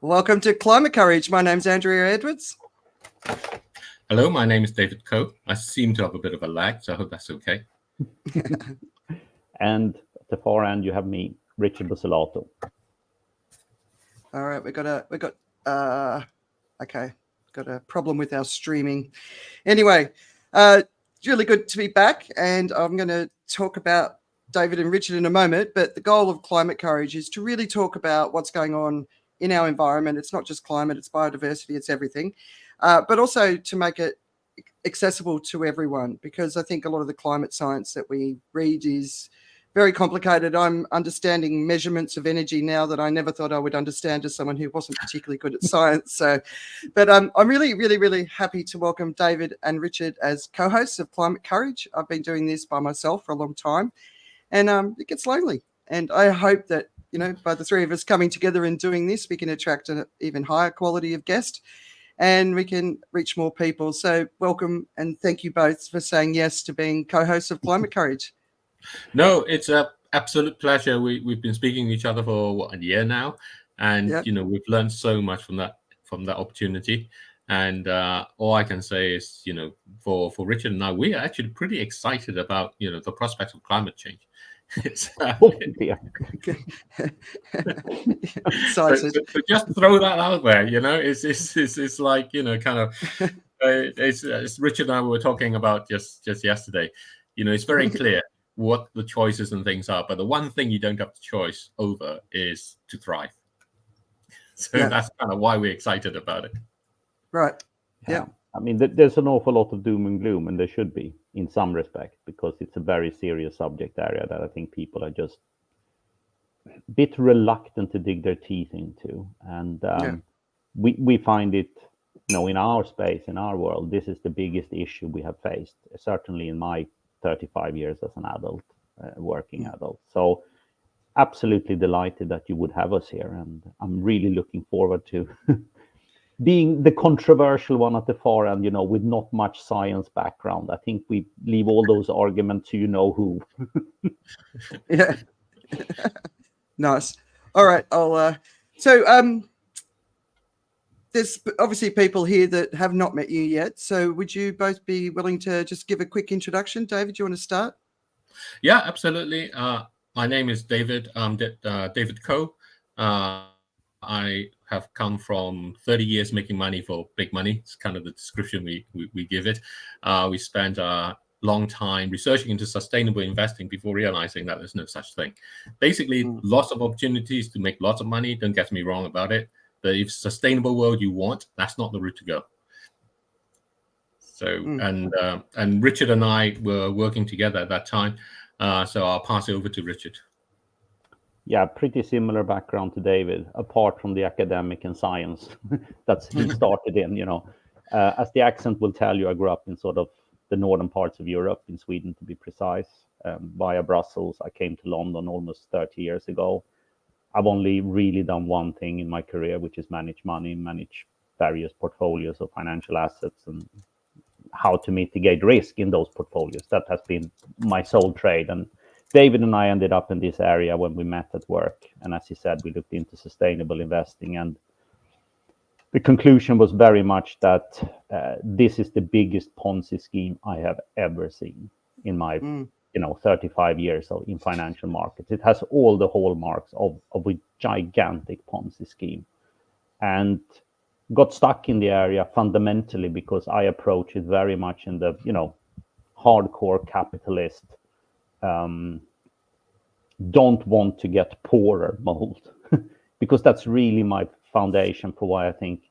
Welcome to Climate Courage. My name's Andrea Edwards. Hello, my name is David Coe. I seem to have a bit of a lag, so I hope that's okay. And at the far end, you have me, Richard Bucelato. All right, got a problem with our streaming. Anyway, it's really good to be back, and I'm going to talk about David and Richard in a moment, but the goal of Climate Courage is to really talk about what's going on in our environment. It's not just climate, it's biodiversity, it's everything, but also to make it accessible to everyone, because I think a lot of the climate science that we read is very complicated. I'm understanding measurements of energy now that I never thought I would understand as someone who wasn't particularly good at science. But I'm really, really, really happy to welcome David and Richard as co-hosts of Climate Courage. I've been doing this by myself for a long time, and it gets lonely. And I hope that, by the three of us coming together and doing this, we can attract an even higher quality of guest and we can reach more people. So welcome, and thank you both for saying yes to being co-hosts of Climate Courage. No, it's an absolute pleasure. We've been speaking to each other for a year now, and we've learned so much from that opportunity. And all I can say is, for Richard and I, we are actually pretty excited about the prospects of climate change. It's so just throw that out there. It's like kind of. It's Richard and I were talking about just yesterday. It's very clear what the choices and things are, but the one thing you don't have the choice over is to thrive. So that's kind of why we're excited about it. Right. Yeah. I mean, there's an awful lot of doom and gloom, and there should be in some respect, because it's a very serious subject area that I think people are just a bit reluctant to dig their teeth into. And we find it, in our space, in our world, this is the biggest issue we have faced, certainly in my 35 years as an adult, working adult. So absolutely delighted that you would have us here. And I'm really looking forward to being the controversial one at the far end, with not much science background. I think we leave all those arguments to who. Yeah. Nice. All right. There's obviously people here that have not met you yet. So would you both be willing to just give a quick introduction? David, do you want to start? Yeah, absolutely. My name is David. I'm David Coe. I have come from 30 years making money for big money. It's kind of the description we give it. We spent a long time researching into sustainable investing before realizing that there's no such thing. Basically, lots of opportunities to make lots of money. Don't get me wrong about it. But if sustainable world you want, that's not the route to go. So, and Richard and I were working together at that time. So I'll pass it over to Richard. Yeah, pretty similar background to David, apart from the academic and science that's he started in. As the accent will tell you, I grew up in sort of the northern parts of Europe, in Sweden to be precise. Via Brussels, I came to London almost 30 years ago. I've only really done one thing in my career, which is manage money, manage various portfolios of financial assets, and how to mitigate risk in those portfolios. That has been my sole trade. And David and I ended up in this area when we met at work. And as he said, we looked into sustainable investing. And the conclusion was very much that this is the biggest Ponzi scheme I have ever seen in my 35 years in financial markets. It has all the hallmarks of a gigantic Ponzi scheme, and got stuck in the area fundamentally because I approach it very much in the hardcore capitalist don't want to get poorer mold, because that's really my foundation for why I think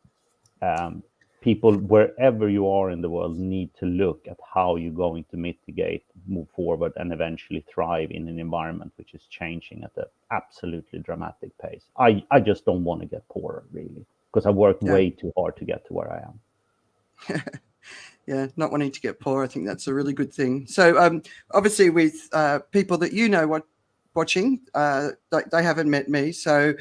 people, wherever you are in the world, need to look at how you're going to mitigate, move forward, and eventually thrive in an environment which is changing at an absolutely dramatic pace. I just don't want to get poorer, really, because I worked way too hard to get to where I am. Yeah, not wanting to get poor, I think that's a really good thing. So obviously with people that watching, they haven't met me. So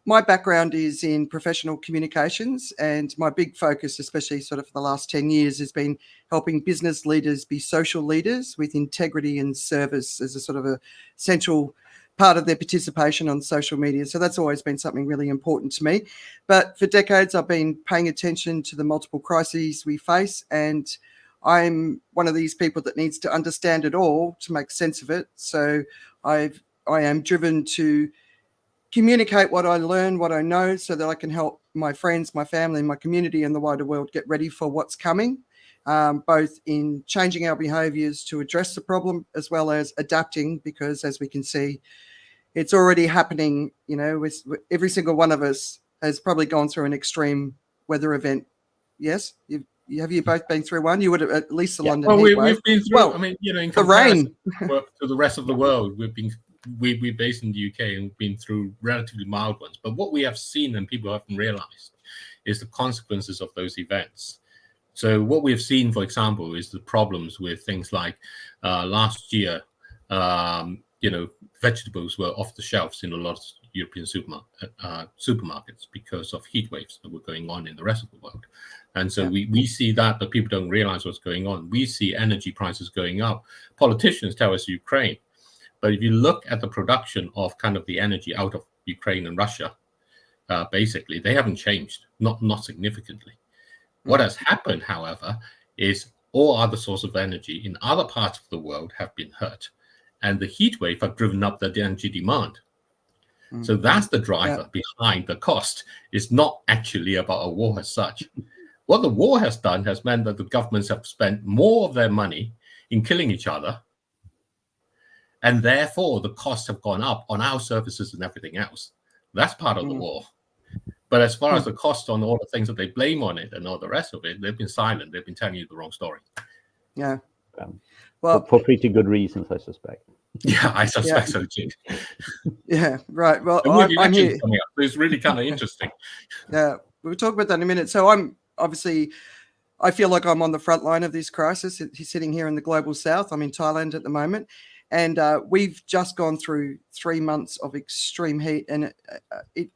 my background is in professional communications, and my big focus, especially sort of for the last 10 years, has been helping business leaders be social leaders with integrity and service as a sort of a central part of their participation on social media. So that's always been something really important to me. But for decades, I've been paying attention to the multiple crises we face, and I'm one of these people that needs to understand it all to make sense of it. So I am driven to communicate what I learn, what I know, so that I can help my friends, my family, my community, and the wider world get ready for what's coming, both in changing our behaviours to address the problem as well as adapting, because as we can see, it's already happening. You know, with every single one of us has probably gone through an extreme weather event. Yes, have you both been through one? You would have, at least the London heat wave. We've been through. Well, I mean, you know, in the rain comparison to the rest of the world, we're based in the UK and we've been through relatively mild ones. But what we have seen and people haven't realised is the consequences of those events. So what we have seen, for example, is the problems with things like last year. You know, vegetables were off the shelves in a lot of European supermarkets because of heat waves that were going on in the rest of the world. And so we see that, but people don't realize what's going on. We see energy prices going up. Politicians tell us Ukraine. But if you look at the production of kind of the energy out of Ukraine and Russia, basically, they haven't changed, not significantly. What has happened, however, is all other sources of energy in other parts of the world have been hurt. And the heat wave have driven up the energy demand. So that's the driver behind the cost. It's not actually about a war as such. What the war has done has meant that the governments have spent more of their money in killing each other. And therefore, the costs have gone up on our services and everything else. That's part of the war. But as far as the cost on all the things that they blame on it and all the rest of it, they've been silent. They've been telling you the wrong story. Yeah. Well, for pretty good reasons, I suspect. Yeah, I suspect so too. Yeah, right. Well, I'm here. Coming up. It's really kind of interesting. Yeah, we'll talk about that in a minute. So I'm obviously, I feel like I'm on the front line of this crisis. He's sitting here in the global south. I'm in Thailand at the moment. And we've just gone through 3 months of extreme heat, and it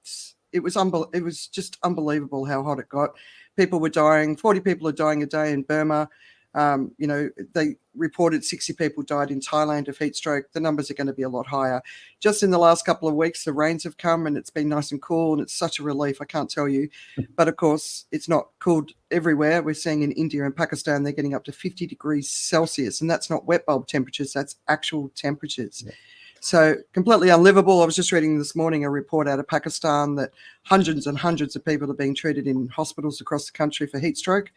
was just unbelievable how hot it got. People were dying. 40 people are dying a day in Burma. You know, they reported 60 people died in Thailand of heat stroke. The numbers are going to be a lot higher. Just in the last couple of weeks, the rains have come and it's been nice and cool, and it's such a relief, I can't tell you. But of course, it's not cooled everywhere. We're seeing in India and Pakistan, they're getting up to 50 degrees Celsius, and that's not wet bulb temperatures, that's actual temperatures. Yeah. So completely unlivable. I was just reading this morning a report out of Pakistan that hundreds and hundreds of people are being treated in hospitals across the country for heat stroke.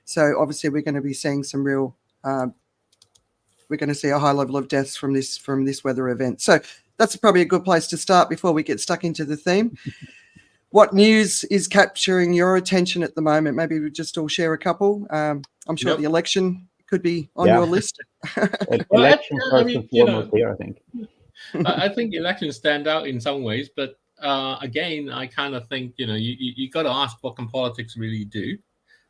So obviously we're going to be seeing some real, we're going to see a high level of deaths from this weather event. So that's probably a good place to start before we get stuck into the theme. What news is capturing your attention at the moment? Maybe we just all share a couple. I'm sure the election could be on your list. Election first and foremost here, I think. I think elections stand out in some ways, but again, I kind of think, you know, you got to ask, what can politics really do,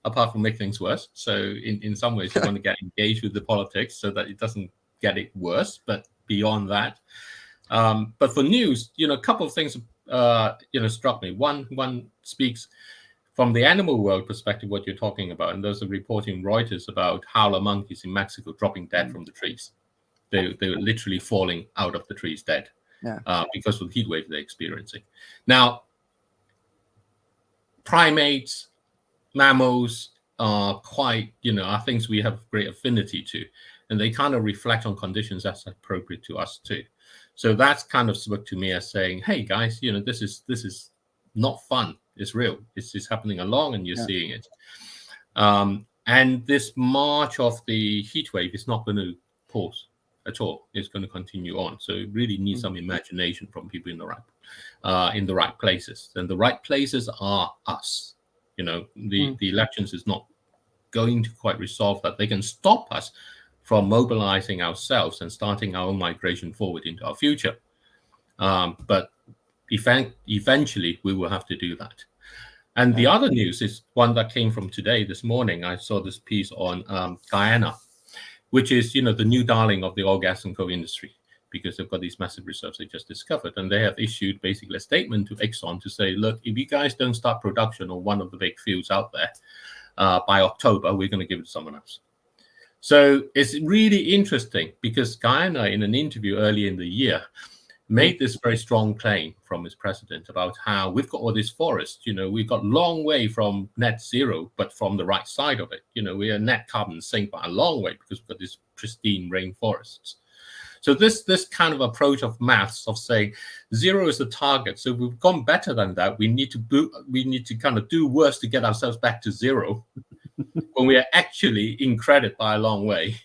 apart from make things worse? So in some ways, you want to get engaged with the politics so that it doesn't get it worse. But beyond that, but for news, you know, a couple of things, you know, struck me. One speaks from the animal world perspective, what you're talking about, and those are reporting Reuters about howler monkeys in Mexico dropping dead from the trees. They were literally falling out of the trees dead because of the heat wave they're experiencing. Now, primates, mammals are quite, you know, are things we have great affinity to, and they kind of reflect on conditions that's appropriate to us too. So that's kind of spoke to me as saying, hey guys, you know, this is not fun. It's real. It's happening along, and you're seeing it. And this march of the heat wave is not going to pause at all. It's going to continue on. So it really needs some imagination from people in the right places. And the right places are us. You know, the elections is not going to quite resolve that. They can stop us from mobilizing ourselves and starting our own migration forward into our future. But eventually we will have to do that. And the other news is one that came from today, this morning. I saw this piece on Guyana, which is, you know, the new darling of the oil, gas, and coal industry, because they've got these massive reserves they just discovered. And they have issued basically a statement to Exxon to say, look, if you guys don't start production on one of the big fields out there by October, we're going to give it to someone else. So it's really interesting because Guyana, in an interview earlier in the year, made this very strong claim from his president about how we've got all these forests, we've got long way from net zero, but from the right side of it, we are net carbon sink by a long way because we've got these pristine rainforests. So this kind of approach of maths of saying zero is the target. So we've gone better than that. We need to kind of do worse to get ourselves back to zero when we are actually in credit by a long way.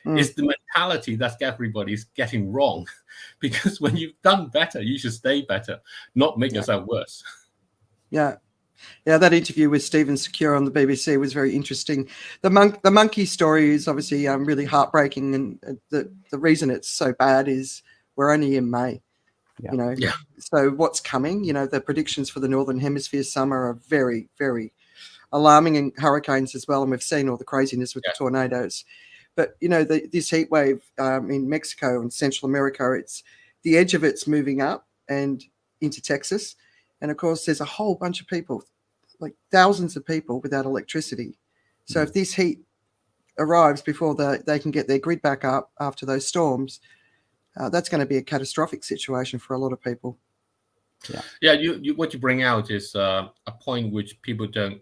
Is the mentality that everybody's getting wrong. Because when you've done better, you should stay better, not make yourself worse. Yeah. That interview with Stephen Secure on the BBC was very interesting. The monkey story is obviously really heartbreaking, and the reason it's so bad is we're only in May. So what's coming? The predictions for the Northern Hemisphere summer are very, very alarming, and hurricanes as well. And we've seen all the craziness with the tornadoes. But, this heat wave in Mexico and Central America, it's the edge of it's moving up and into Texas. And, of course, there's a whole bunch of people, like thousands of people without electricity. So if this heat arrives before they can get their grid back up after those storms, that's going to be a catastrophic situation for a lot of people. What you bring out is a point which people don't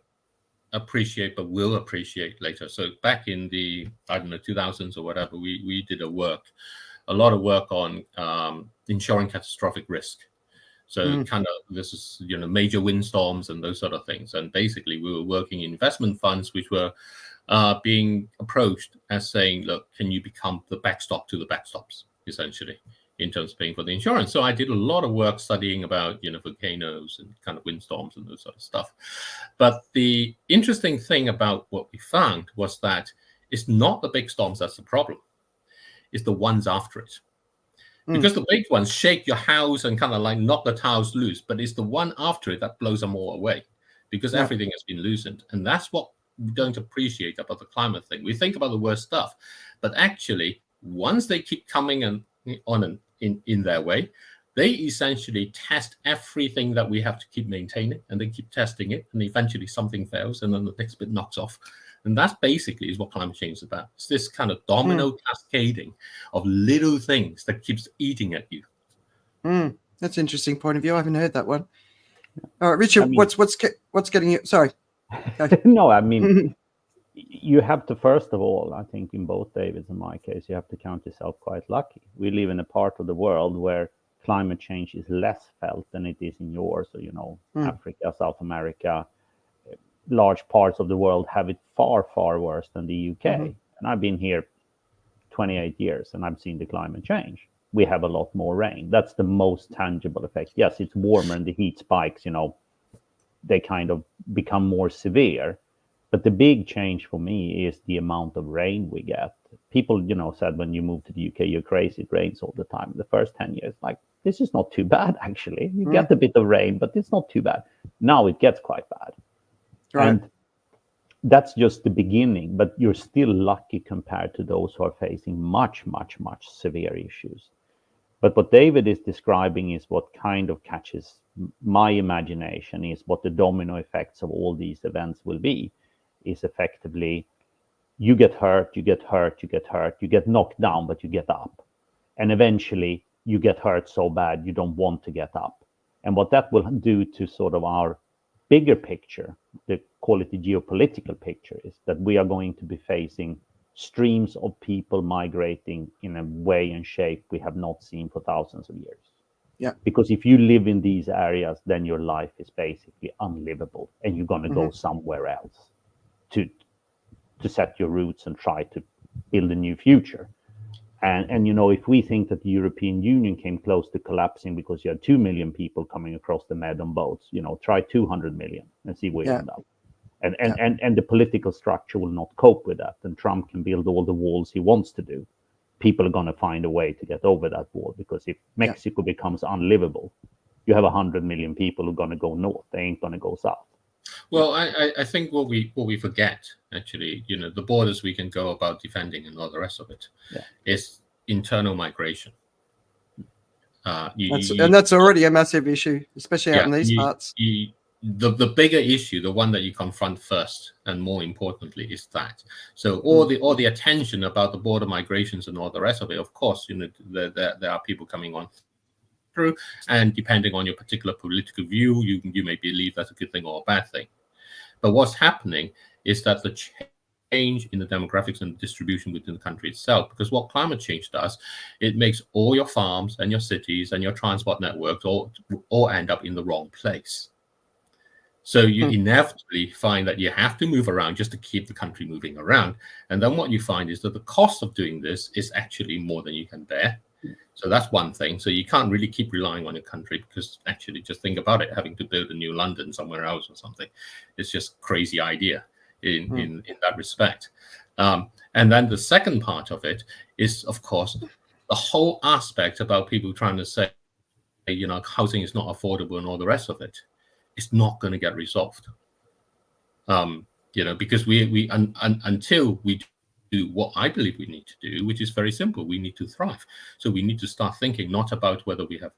appreciate but will appreciate later. So back in the 2000s or whatever, we did a lot of work on ensuring catastrophic risk. So kind of this is major windstorms and those sort of things, and basically we were working in investment funds which were being approached as saying, look, can you become the backstop to the backstops, essentially, in terms of paying for the insurance. So I did a lot of work studying about volcanoes and kind of windstorms and those sort of stuff. But the interesting thing about what we found was that it's not the big storms that's the problem. It's the ones after it. Because the big ones shake your house and kind of like knock the tiles loose, but it's the one after it that blows them all away because everything has been loosened. And that's what we don't appreciate about the climate thing. We think about the worst stuff, but actually, once they keep coming in their way, they essentially test everything that we have to keep maintaining, and they keep testing it, and eventually something fails, and then the next bit knocks off. And that's basically is what climate change is about. It's this kind of domino cascading of little things that keeps eating at you. That's an interesting point of view. I haven't heard that one. All right, Richard, what's getting you? Sorry. No, I mean, you have to, first of all, I think in both David's and my case, you have to count yourself quite lucky. We live in a part of the world where climate change is less felt than it is in yours. So, Africa, South America, large parts of the world have it far, far worse than the UK. And I've been here 28 years and I've seen the climate change. We have a lot more rain. That's the most tangible effect. Yes, it's warmer and the heat spikes, they kind of become more severe. But the big change for me is the amount of rain we get. People, said when you move to the UK, you're crazy. It rains all the time. The first 10 years, like, this is not too bad, actually. You get a bit of rain, but it's not too bad. Now it gets quite bad. Right. And that's just the beginning, but you're still lucky compared to those who are facing much, much, much severe issues. But what David is describing is what kind of catches my imagination, is what the domino effects of all these events will be, is effectively you get hurt, you get hurt, you get hurt, you get knocked down, but you get up. And eventually you get hurt so bad you don't want to get up. And what that will do to sort of our bigger picture, the call it the geopolitical picture, is that we are going to be facing streams of people migrating in a way and shape we have not seen for thousands of years. Yeah. Because if you live in these areas, then your life is basically unlivable, and you're going to go somewhere else to set your roots and try to build a new future. And if we think that the European Union came close to collapsing because you had 2 million people coming across the Med on boats, try 200 million and see where you end up. And the political structure will not cope with that. And Trump can build all the walls he wants to do. People are going to find a way to get over that wall, because if Mexico becomes unlivable, you have 100 million people who are going to go north. They ain't going to go south. Well, I think what we forget, actually, the borders we can go about defending and all the rest of it, is internal migration. That's already a massive issue, especially out in these parts. The bigger issue, the one that you confront first, and more importantly, is that. So all the attention about the border migrations and all the rest of it, of course, there are people coming on through. And depending on your particular political view, you may believe that's a good thing or a bad thing. But what's happening is that the change in the demographics and distribution within the country itself, because what climate change does, it makes all your farms and your cities and your transport networks all end up in the wrong place. So you inevitably find that you have to move around just to keep the country moving around. And then what you find is that the cost of doing this is actually more than you can bear. So that's one thing. So you can't really keep relying on your country, because actually just think about it, having to build a new London somewhere else or something. It's just a crazy idea in that respect. And then the second part of it is, of course, the whole aspect about people trying to say, housing is not affordable and all the rest of it. It's not going to get resolved, because we until we do what I believe we need to do, which is very simple. We need to thrive. So we need to start thinking not about whether we have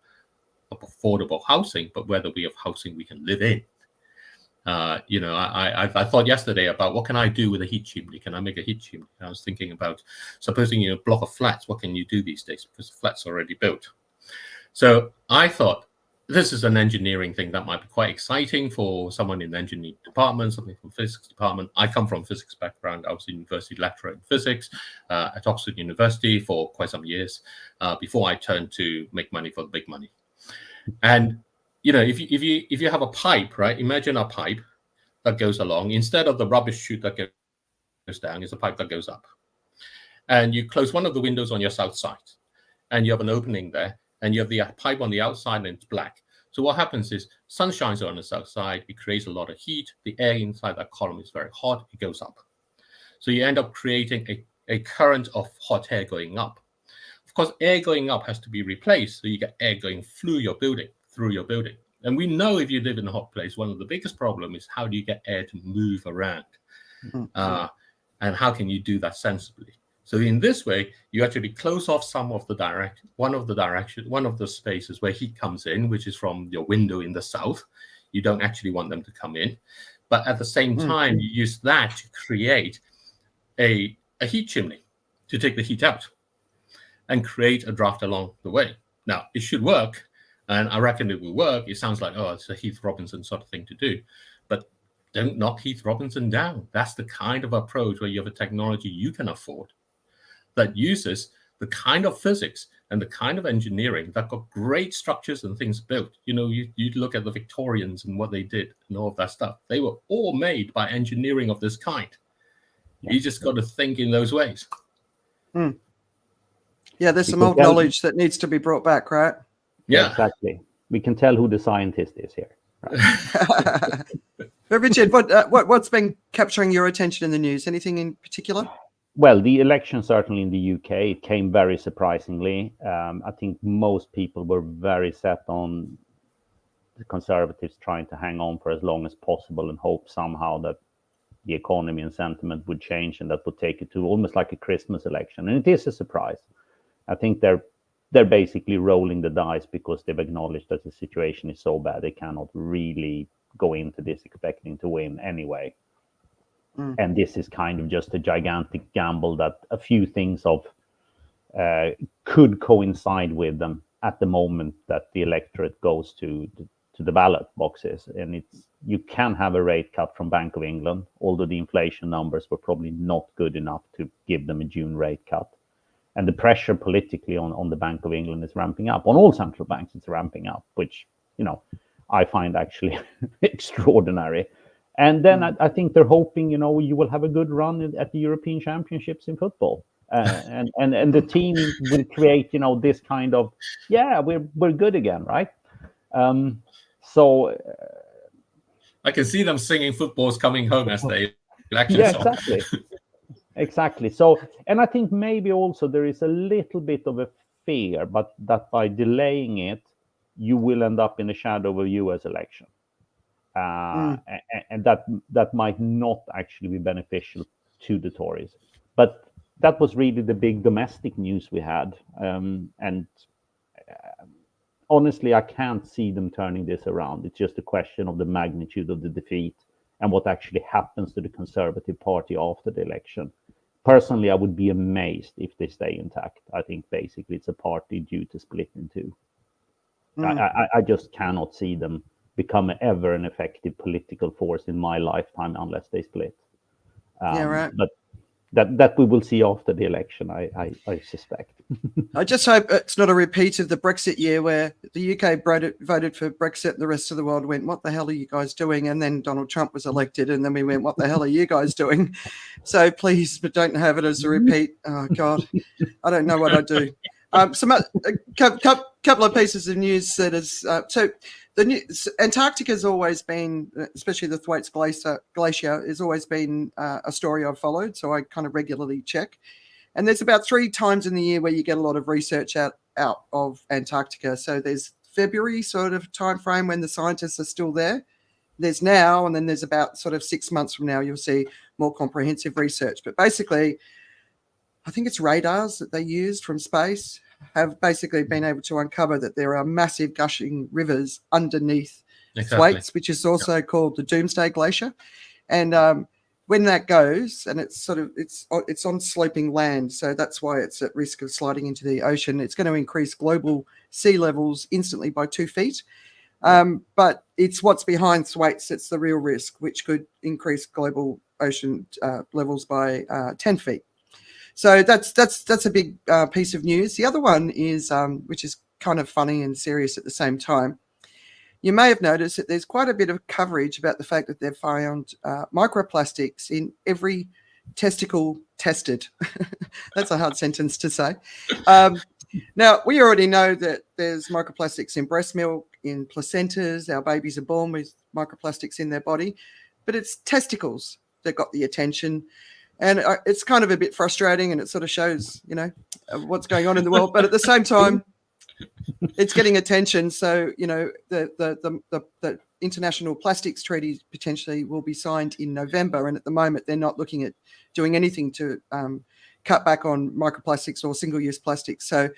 affordable housing, but whether we have housing we can live in. I thought yesterday about what can I do with a heat chimney? Can I make a heat chimney? I was thinking about supposing a block of flats. What can you do these days? Because the flat's already built. So I thought, this is an engineering thing that might be quite exciting for someone in the engineering department, something from physics department. I come from physics background. I was a university lecturer in physics at Oxford University for quite some years before I turned to make money for the big money. And if you have a pipe, right? Imagine a pipe that goes along. Instead of the rubbish chute that goes down, is a pipe that goes up. And you close one of the windows on your south side, and you have an opening there. And you have the pipe on the outside and it's black. So what happens is sun shines on the south side. It creates a lot of heat. The air inside that column is very hot. It goes up. So you end up creating a current of hot air going up. Of course, air going up has to be replaced. So you get air going through your building. And we know if you live in a hot place, one of the biggest problems is how do you get air to move around? And how can you do that sensibly? So in this way, you actually close off one of the spaces where heat comes in, which is from your window in the south. You don't actually want them to come in. But at the same time, you use that to create a heat chimney to take the heat out and create a draft along the way. Now, it should work, and I reckon it will work. It sounds like, it's a Heath Robinson sort of thing to do. But don't knock Heath Robinson down. That's the kind of approach where you have a technology you can afford that uses the kind of physics and the kind of engineering that got great structures and things built. You look at the Victorians and what they did and all of that stuff. They were all made by engineering of this kind. You just got to think in those ways. Yeah, there's some old knowledge that needs to be brought back, right? Yeah, exactly. We can tell who the scientist is here. Right? But Richard, what's been capturing your attention in the news? Anything in particular? Well, the election certainly in the UK, it came very surprisingly. I think most people were very set on the Conservatives trying to hang on for as long as possible and hope somehow that the economy and sentiment would change and that would take it to almost like a Christmas election. And it is a surprise. I think they're basically rolling the dice because they've acknowledged that the situation is so bad they cannot really go into this expecting to win anyway. And this is kind of just a gigantic gamble that a few things could coincide with them at the moment that the electorate goes to the ballot boxes. And you can have a rate cut from Bank of England, although the inflation numbers were probably not good enough to give them a June rate cut. And the pressure politically on the Bank of England is ramping up. On all central banks, it's ramping up, which, I find actually extraordinary. And then I think they're hoping, you will have a good run at the European Championships in football. And the team will create, this kind of, we're good again, right? So I can see them singing "Football's Coming Home" as they election song. Exactly. So, and I think maybe also there is a little bit of a fear, but that by delaying it, you will end up in the shadow of a US election. And that might not actually be beneficial to the Tories. But that was really the big domestic news we had. And honestly, I can't see them turning this around. It's just a question of the magnitude of the defeat and what actually happens to the Conservative Party after the election. Personally, I would be amazed if they stay intact. I think basically it's a party due to split in two. I just cannot see them become ever an effective political force in my lifetime unless they split. Yeah, right. But that we will see after the election, I suspect. I just hope it's not a repeat of the Brexit year where the UK voted for Brexit and the rest of the world went, what the hell are you guys doing? And then Donald Trump was elected and then we went, what the hell are you guys doing? So please, but don't have it as a repeat. Oh, God, I don't know what I'd do. A couple of pieces of news that is, so Antarctica has always been, especially the Thwaites Glacier, has always been a story I've followed. So I kind of regularly check. And there's about 3 times in the year where you get a lot of research out of Antarctica. So there's February sort of time frame when the scientists are still there. There's now, and then there's about sort of 6 months from now, you'll see more comprehensive research. But basically, I think it's radars that they used from space have basically been able to uncover that there are massive gushing rivers underneath Thwaites, which is also called the Doomsday Glacier. And when that goes, and it's on sloping land, so that's why it's at risk of sliding into the ocean. It's going to increase global sea levels instantly by 2 feet. But it's what's behind Thwaites that's the real risk, which could increase global ocean levels by 10 feet. So that's a big piece of news. The other one is, which is kind of funny and serious at the same time. You may have noticed that there's quite a bit of coverage about the fact that they've found microplastics in every testicle tested. That's a hard sentence to say. Now, we already know that there's microplastics in breast milk, in placentas. Our babies are born with microplastics in their body, but it's testicles that got the attention. And it's kind of a bit frustrating, and it sort of shows, what's going on in the world. But at the same time, it's getting attention. So, the International Plastics Treaty potentially will be signed in November. And at the moment, they're not looking at doing anything to cut back on microplastics or single-use plastics. So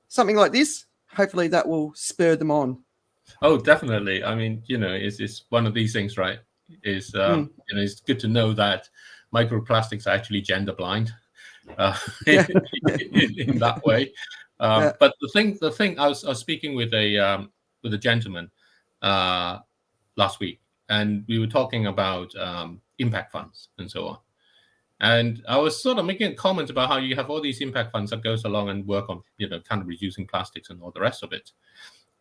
something like this, hopefully that will spur them on. Oh, definitely. I mean, it's one of these things, right? It's good to know that microplastics are actually gender blind in that way. But the thing, I was speaking with a gentleman last week, and we were talking about impact funds and so on. And I was sort of making a comment about how you have all these impact funds that goes along and work on, kind of reducing plastics and all the rest of it.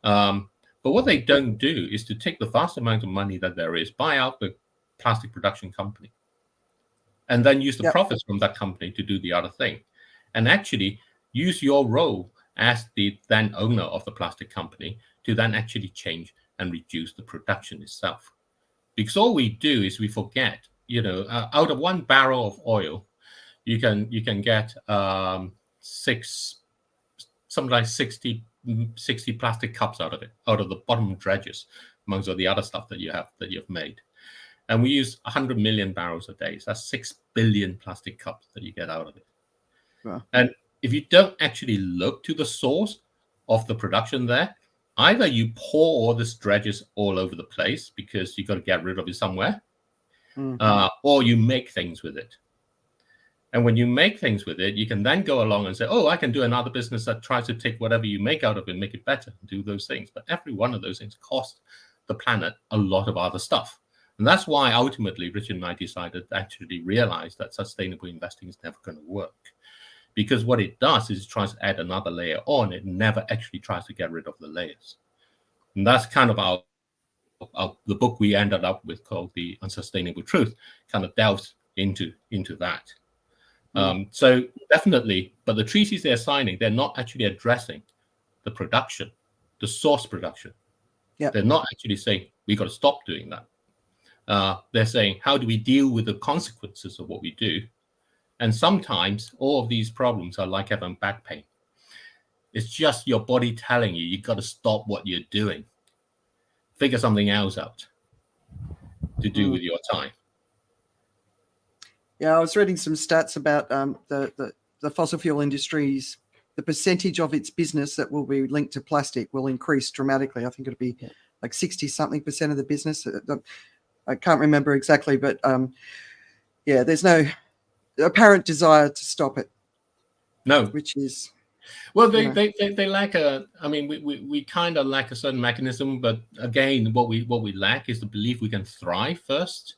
But what they don't do is to take the vast amount of money that there is, buy out the plastic production company, and then use the profits from that company to do the other thing, and actually use your role as the then owner of the plastic company to then actually change and reduce the production itself. Because all we do is we forget, out of 1 barrel of oil, you can get something like 60 plastic cups out of it, out of the bottom dredges, amongst all the other stuff that you've made. And we use 100 million barrels a day. So that's 6 billion plastic cups that you get out of it. Wow. And if you don't actually look to the source of the production there, either you pour all these dredges all over the place because you got to get rid of it somewhere, or you make things with it. And when you make things with it, you can then go along and say, oh, I can do another business that tries to take whatever you make out of it and make it better and do those things. But every one of those things costs the planet a lot of other stuff. And that's why ultimately Richard and I decided to actually realize that sustainable investing is never going to work. Because what it does is it tries to add another layer on. It never actually tries to get rid of the layers. And that's kind of the book we ended up with, called The Unsustainable Truth, kind of delves into that. So definitely, but the treaties they're signing, they're not actually addressing the production, the source production. Yeah. They're not actually saying, we got to stop doing that. They're saying, how do we deal with the consequences of what we do? And sometimes all of these problems are like having back pain. It's just your body telling you, you got to stop what you're doing. Figure something else out to do with your time. Yeah, I was reading some stats about the fossil fuel industry's, the percentage of its business that will be linked to plastic will increase dramatically. I think it'll be like 60-something% of the business. I can't remember exactly, but there's no apparent desire to stop it. No. Which is... Well, You know. they lack a. I mean, we kind of lack a certain mechanism, but again, what we lack is the belief we can thrive first,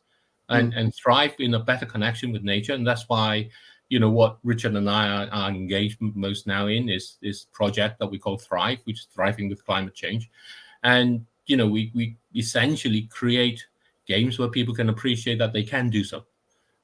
and thrive in a better connection with nature, and that's why, what Richard and I are engaged most now in is this project that we call Thrive, which is thriving with climate change, and we essentially create games where people can appreciate that they can do so.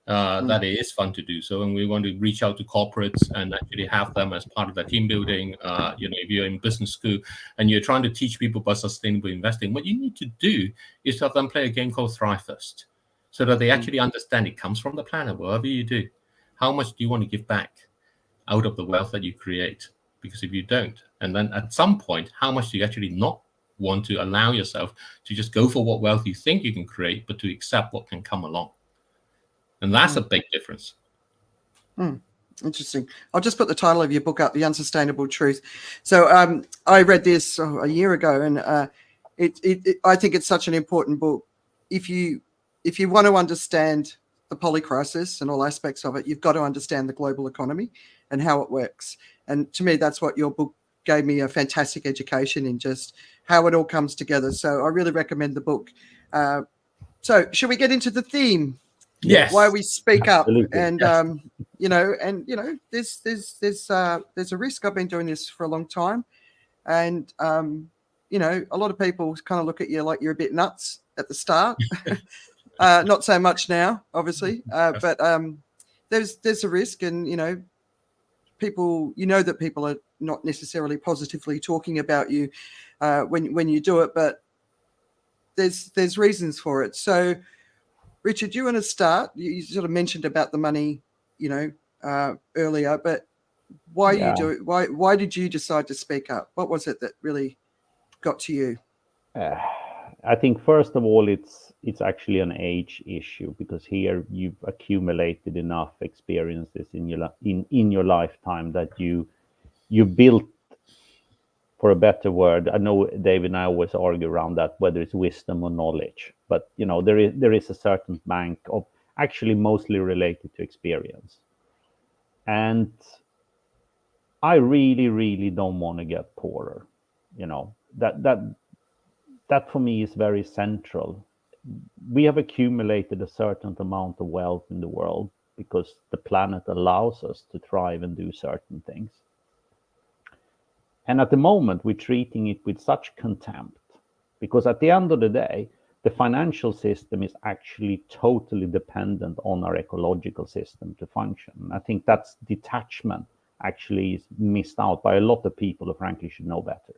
That it is fun to do so, and we want to reach out to corporates and actually have them as part of their team building. If you're in business school and you're trying to teach people about sustainable investing, what you need to do is to have them play a game called Thrive First, so that they actually understand it comes from the planet. Whatever you do, how much do you want to give back out of the wealth that you create? Because if you don't, and then at some point, how much do you actually not want to allow yourself to just go for what wealth you think you can create, but to accept what can come along? And that's a big difference. Interesting. I'll just put the title of your book up, The Unsustainable Truth. So I read this a year ago, and I think it's such an important book. If you want to understand the polycrisis and all aspects of it, you've got to understand the global economy and how it works. And to me, that's what your book gave me, a fantastic education in just how it all comes together. So I really recommend the book. So should we get into the theme? Yes. Why we speak Absolutely. up, and Yes. there's a risk. I've been doing this for a long time, and a lot of people kind of look at you like you're a bit nuts at the start. Not so much now, obviously, but there's a risk, and people, that people are not necessarily positively talking about you when you do it, but there's reasons for it. So, Richard, do you want to start? You sort of mentioned about the money, earlier, but why you do it? Why did you decide to speak up? What was it that really got to you? I think first of all, it's actually an age issue, because here you've accumulated enough experiences in your lifetime that you built, for a better word. I know David and I always argue around that, whether it's wisdom or knowledge, but there is a certain bank of actually mostly related to experience. And I really, really don't want to get poorer. That for me is very central. We have accumulated a certain amount of wealth in the world because the planet allows us to thrive and do certain things. And at the moment, we're treating it with such contempt, because at the end of the day, the financial system is actually totally dependent on our ecological system to function. I think that's detachment actually is missed out by a lot of people who frankly should know better.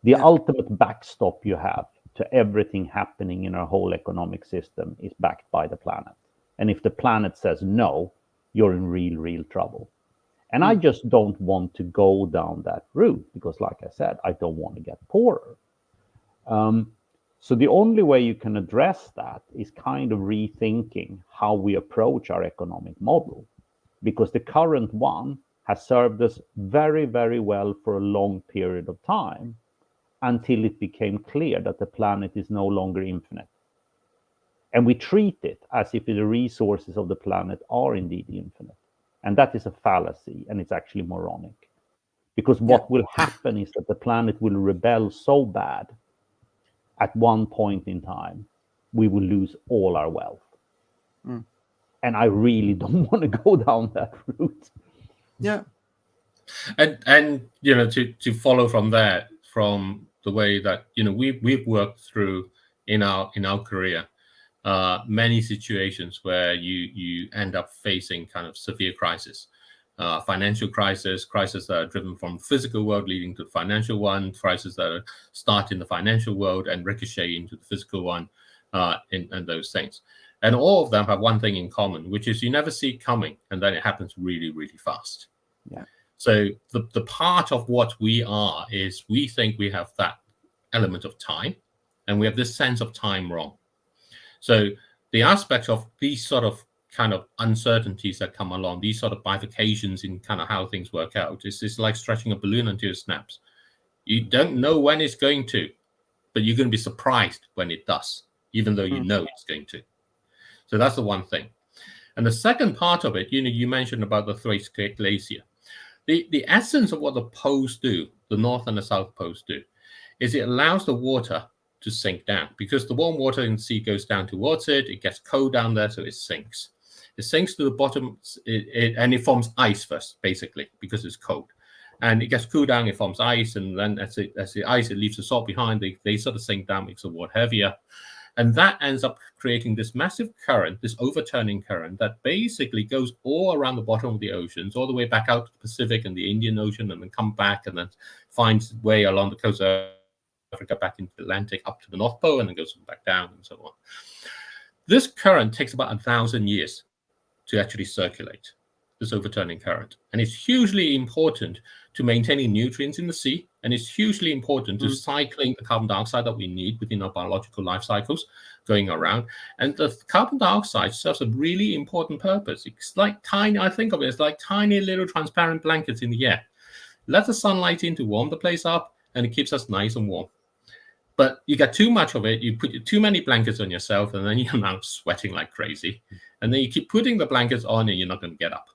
The ultimate backstop you have to everything happening in our whole economic system is backed by the planet. And if the planet says no, you're in real trouble. And I just don't want to go down that route, because like I said, I don't want to get poorer. So the only way you can address that is kind of rethinking how we approach our economic model, because the current one has served us very, very well for a long period of time, until it became clear that the planet is no longer infinite. And we treat it as if the resources of the planet are indeed infinite. And that is a fallacy, and it's actually moronic. Because what will happen is that the planet will rebel so bad at one point in time, we will lose all our wealth. And I really don't want to go down that route. Yeah. And to follow from that, from the way that we've worked through in our career, many situations where you end up facing kind of severe crisis, financial crisis that are driven from the physical world leading to the financial one, crises that start in the financial world and ricochet into the physical one, and those things. And all of them have one thing in common, which is you never see it coming, and then it happens really, really fast. Yeah. So the part of what we are is we think we have that element of time, and we have this sense of time wrong. So the aspect of these sort of kind of uncertainties that come along, these sort of bifurcations in kind of how things work out, is like stretching a balloon until it snaps. You don't know when it's going to, but you're going to be surprised when it does, even though you know it's going to. So that's the one thing. And the second part of it, you mentioned about the Thrace Glacier. The essence of what the poles do, the North and the South poles do, is it allows the water to sink down, because the warm water in the sea goes down towards it. It gets cold down there, so it sinks. It sinks to the bottom, and it forms ice first, basically, because it's cold. And it gets cooled down, it forms ice, and then as the ice, it leaves the salt behind. They sort of sink down, makes the water heavier. And that ends up creating this massive current, this overturning current that basically goes all around the bottom of the oceans, all the way back out to the Pacific and the Indian Ocean, and then come back and then finds its way along the coast of Africa back into the Atlantic up to the North Pole, and then goes back down and so on. This current takes about 1,000 years to actually circulate, this overturning current. And it's hugely important to maintaining nutrients in the sea, and it's hugely important to cycling the carbon dioxide that we need within our biological life cycles going around. And the carbon dioxide serves a really important purpose. It's like tiny, I think of it as like tiny little transparent blankets in the air. Let the sunlight in to warm the place up, and it keeps us nice and warm. But you get too much of it, you put too many blankets on yourself, and then you're now sweating like crazy. And then you keep putting the blankets on, and you're not going to get up.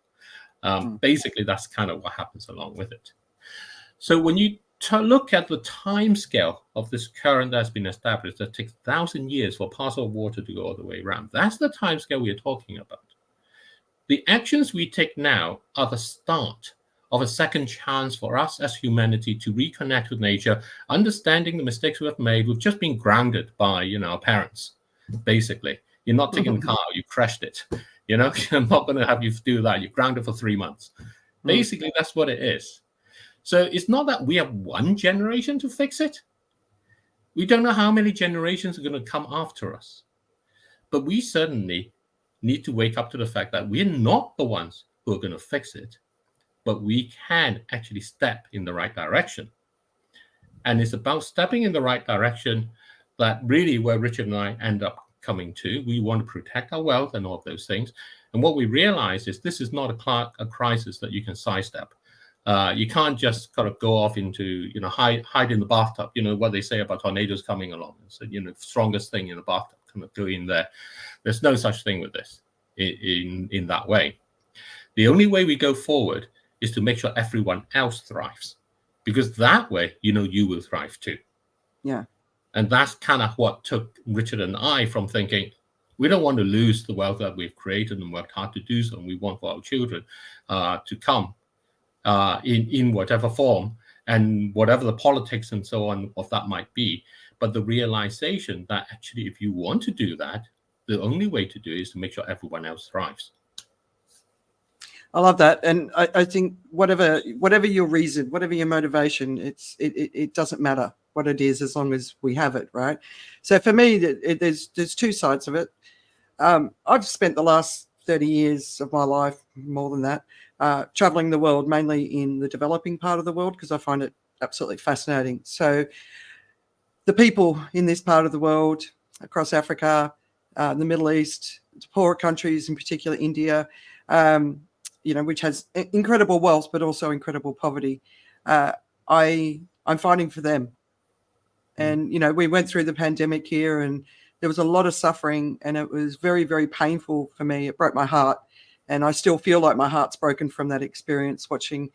Basically, that's kind of what happens along with it. So when you look at the time scale of this current that's been established, that takes 1,000 years for a parcel of water to go all the way around. That's the time scale we're talking about. The actions we take now are the start of a second chance for us as humanity to reconnect with nature, understanding the mistakes we have made. We've just been grounded by, our parents, basically. You're not taking the car, you crashed it. I'm not going to have you do that. You're grounded for 3 months. Basically, that's what it is. So it's not that we have one generation to fix it. We don't know how many generations are going to come after us. But we certainly need to wake up to the fact that we're not the ones who are going to fix it, but we can actually step in the right direction. And it's about stepping in the right direction that really where Richard and I end up coming to. We want to protect our wealth and all of those things. And what we realize is this is not a crisis that you can sidestep. You can't just kind of go off into, hide in the bathtub, what they say about tornadoes coming along. So, strongest thing in the bathtub, kind of go in there. There's no such thing with this in that way. The only way we go forward is to make sure everyone else thrives, because that way, you will thrive too. Yeah. And that's kind of what took Richard and I from thinking, we don't want to lose the wealth that we've created and worked hard to do so. And we want for our children to come in whatever form and whatever the politics and so on of that might be. But the realization that actually, if you want to do that, the only way to do it is to make sure everyone else thrives. I love that. And I think whatever your reason, whatever your motivation, it doesn't matter what it is as long as we have it, right? So for me, there's two sides of it. I've spent the last 30 years of my life, more than that, traveling the world, mainly in the developing part of the world, because I find it absolutely fascinating. So the people in this part of the world, across Africa, the Middle East, poorer countries, in particular India, which has incredible wealth, but also incredible poverty. I'm fighting for them. And, we went through the pandemic here, and there was a lot of suffering, and it was very, very painful for me. It broke my heart. And I still feel like my heart's broken from that experience, watching,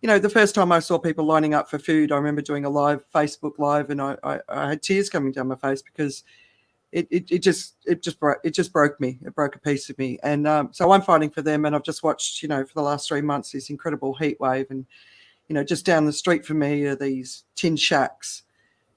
the first time I saw people lining up for food. I remember doing a Facebook Live, and I had tears coming down my face because it just broke me. It broke a piece of me. And so I'm fighting for them. And I've just watched, for the last 3 months, this incredible heat wave. And, just down the street from me are these tin shacks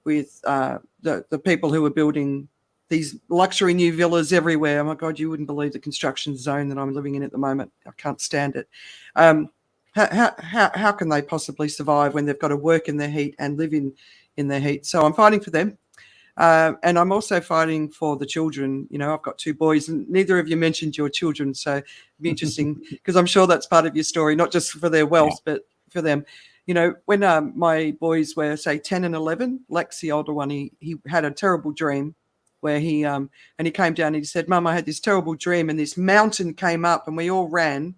with the people who are building these luxury new villas everywhere. Oh my God, you wouldn't believe the construction zone that I'm living in at the moment. I can't stand it. How can they possibly survive when they've got to work in their heat and live in their heat? So I'm fighting for them. And I'm also fighting for the children. I've got 2 boys, and neither of you mentioned your children. So it'd be interesting because I'm sure that's part of your story, not just for their wealth, but for them. When my boys were, say, 10 and 11, Lex, the older one, he had a terrible dream where he came down and he said, Mum, I had this terrible dream, and this mountain came up and we all ran.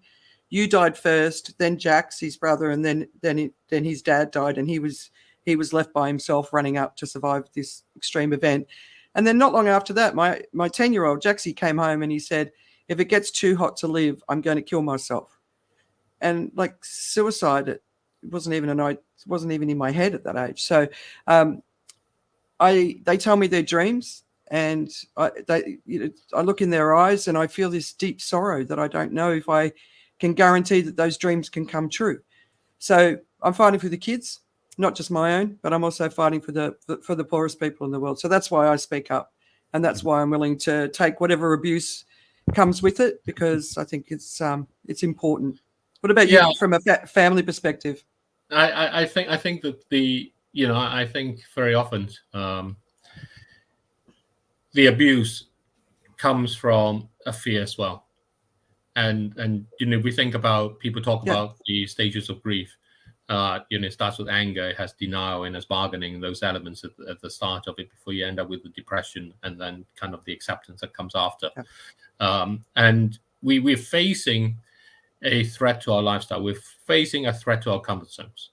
You died first, then Jax, his brother, and then his dad died, and he was left by himself running up to survive this extreme event. And then not long after that, my 10-year-old Jaxie came home and he said, if it gets too hot to live, I'm going to kill myself. and like suicide, it wasn't even in my head at that age. So they tell me their dreams, and I look in their eyes and I feel this deep sorrow that I don't know if I can guarantee that those dreams can come true. So I'm fighting for the kids, not just my own, but I'm also fighting for the poorest people in the world. So that's why I speak up, and that's why I'm willing to take whatever abuse comes with it, because I think it's important. What about you from a family perspective? I think that I think very often the abuse comes from a fear as well. And we think about, people talk about the stages of grief. It starts with anger, it has denial, and has bargaining, those elements at the start of it before you end up with the depression, and then kind of the acceptance that comes after. And we're facing a threat to our lifestyle. We're facing a threat to our comfort zones.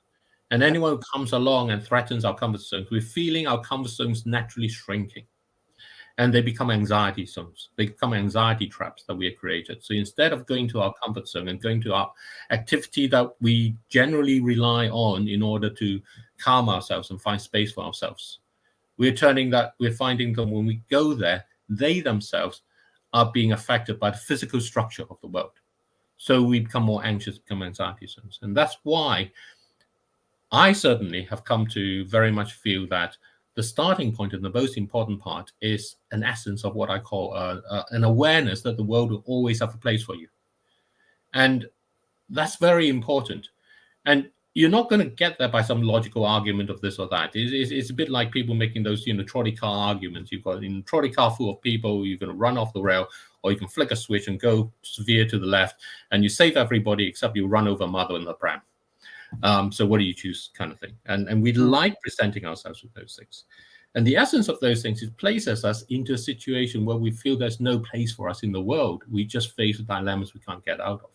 And anyone who comes along and threatens our comfort zones, we're feeling our comfort zones naturally shrinking. And they become anxiety zones. They become anxiety traps that we have created. So instead of going to our comfort zone and going to our activity that we generally rely on in order to calm ourselves and find space for ourselves, we're finding that when we go there, they themselves are being affected by the physical structure of the world. So we become more anxious, become anxiety zones. And that's why I certainly have come to very much feel that the starting point and the most important part is an essence of what I call an awareness that the world will always have a place for you. And that's very important. And you're not going to get there by some logical argument of this or that. It's a bit like people making those, trolley car arguments. You've got a trolley car full of people, you're going to run off the rail, or you can flick a switch and go veer to the left, and you save everybody except you run over a mother in the pram. So what do you choose, kind of thing? And we like presenting ourselves with those things. And the essence of those things is places us into a situation where we feel there's no place for us in the world. We just face dilemmas we can't get out of.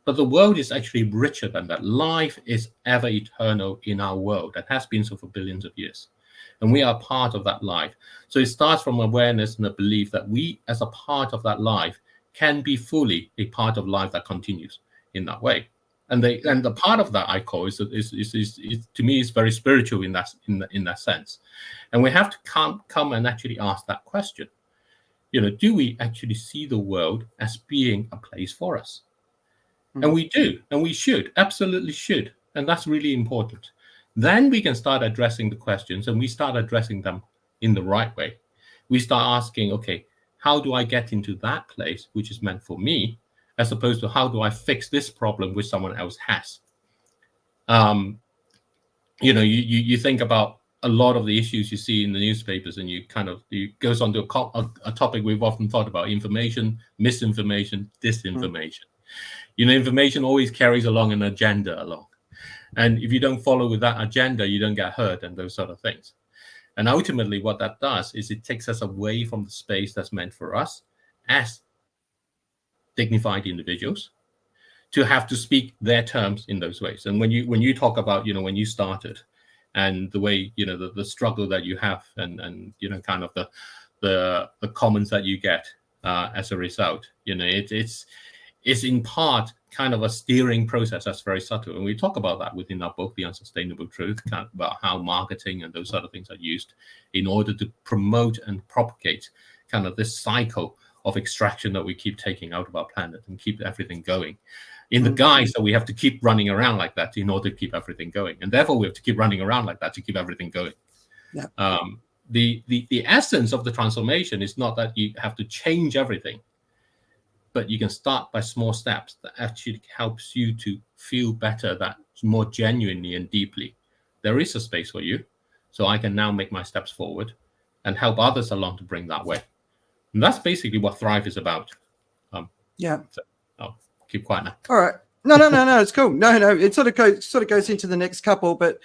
But the world is actually richer than that. Life is ever eternal in our world. That has been so for billions of years. And we are part of that life. So it starts from awareness and a belief that we, as a part of that life, can be fully a part of life that continues in that way. And the part of that I call is to me is very spiritual in that sense. And we have to come and actually ask that question. Do we actually see the world as being a place for us? And we do, and we should, absolutely should. And that's really important. Then we can start addressing the questions, and we start addressing them in the right way. We start asking, okay, how do I get into that place which is meant for me, as opposed to how do I fix this problem which someone else has? You think about a lot of the issues you see in the newspapers, and it goes on to a topic we've often thought about: information, misinformation, disinformation. Information always carries along an agenda along. And if you don't follow with that agenda, you don't get hurt and those sort of things. And ultimately what that does is it takes us away from the space that's meant for us as dignified individuals to have to speak their terms in those ways. And when you talk about, when you started and the way, the struggle that you have and kind of the comments that you get as a result, it's in part kind of a steering process that's very subtle. And we talk about that within our book, The Unsustainable Truth, kind of about how marketing and those sort of things are used in order to promote and propagate kind of this cycle of extraction that we keep taking out of our planet and keep everything going in the guise that we have to keep running around like that in order to keep everything going. And therefore we have to keep running around like that to keep everything going. Yeah. The essence of the transformation is not that you have to change everything, but you can start by small steps that actually helps you to feel better, that more genuinely and deeply there is a space for you. So I can now make my steps forward and help others along to bring that way. And that's basically what Thrive is about. So I'll keep quiet now. All right. No, it's cool. No, it sort of goes into the next couple, but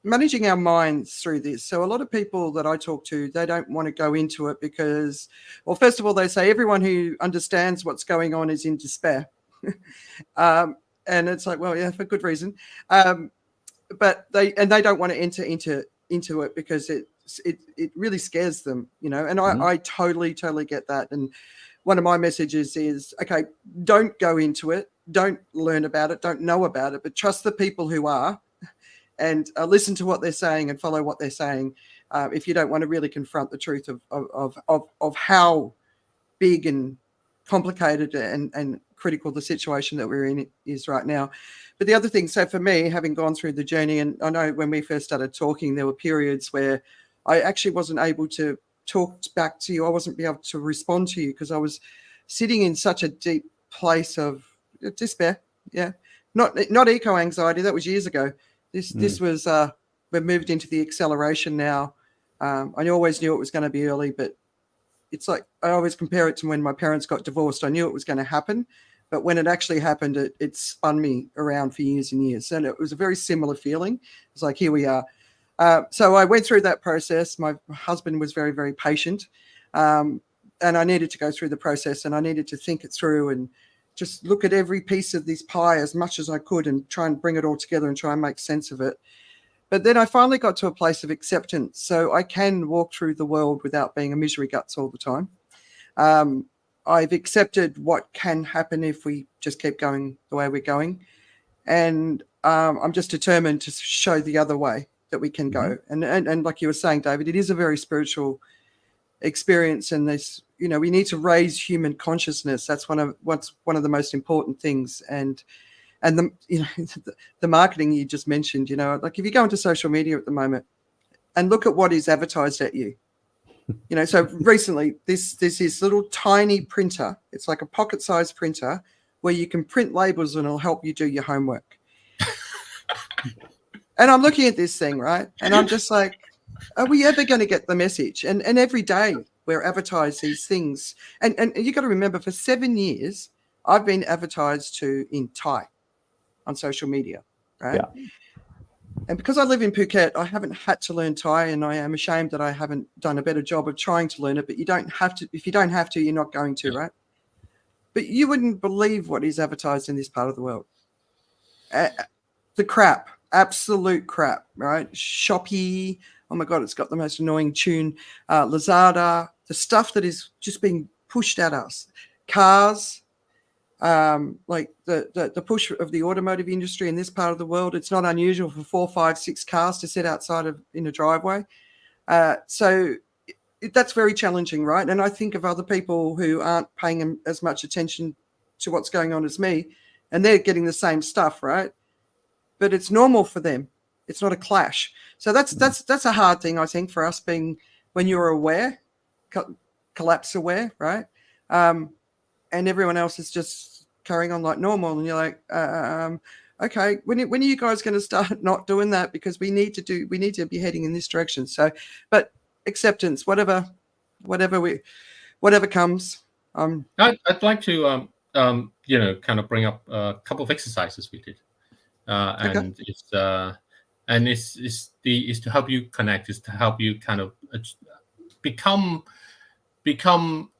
managing our minds through this. So a lot of people that I talk to, they don't want to go into it because, well, first of all, they say everyone who understands what's going on is in despair. And it's like, well, yeah, for good reason. But they don't want to enter into it because it really scares them, and I totally get that. And one of my messages is, okay, don't go into it, don't learn about it, don't know about it, but trust the people who are, and listen to what they're saying and follow what they're saying. If you don't want to really confront the truth of how big and complicated and critical the situation that we're in is right now. But the other thing, so for me, having gone through the journey, and I know when we first started talking, there were periods where I actually wasn't able to talk back to you. I wasn't able to respond to you because I was sitting in such a deep place of despair. Yeah. Not eco-anxiety. That was years ago. This was, we've moved into the acceleration now. I always knew it was going to be early, but it's like, I always compare it to when my parents got divorced. I knew it was going to happen, but when it actually happened, it spun me around for years and years. And it was a very similar feeling. It's like, here we are. So I went through that process. My husband was very, very patient. And I needed to go through the process, and I needed to think it through and just look at every piece of this pie as much as I could and try and bring it all together and try and make sense of it. But then I finally got to a place of acceptance. So I can walk through the world without being a misery guts all the time. I've accepted what can happen if we just keep going the way we're going. And I'm just determined to show the other way that we can go. And like you were saying, David, it is a very spiritual experience. And this, we need to raise human consciousness. That's one of the most important things. And the the marketing you just mentioned, like if you go into social media at the moment and look at what is advertised at you, so recently there's this little tiny printer. It's like a pocket-sized printer where you can print labels and it'll help you do your homework. And I'm looking at this thing, right? And I'm just like, are we ever going to get the message? And every day we're advertised these things. And you got to remember, for 7 years, I've been advertised to in Thai on social media, right? Yeah. And because I live in Phuket, I haven't had to learn Thai, and I am ashamed that I haven't done a better job of trying to learn it. But you don't have to. If you don't have to, you're not going to, right? But you wouldn't believe what is advertised in this part of the world. The crap, absolute crap, right? Shopee, oh my God, it's got the most annoying tune. Lazada, the stuff that is just being pushed at us. Cars, like the push of the automotive industry in this part of the world. It's not unusual for 4, 5, 6 cars to sit outside in a driveway. So that's very challenging, right? And I think of other people who aren't paying as much attention to what's going on as me, and they're getting the same stuff, right? But it's normal for them. It's not a clash. So that's a hard thing, I think, for us, being when you're aware, collapse aware, right? And everyone else is just carrying on like normal. And you're like, okay, when are you guys going to start not doing that? Because we need to be heading in this direction. So, but acceptance, whatever comes. I'd like to, kind of bring up a couple of exercises we did. And okay. It's to help you connect, is to help you kind of become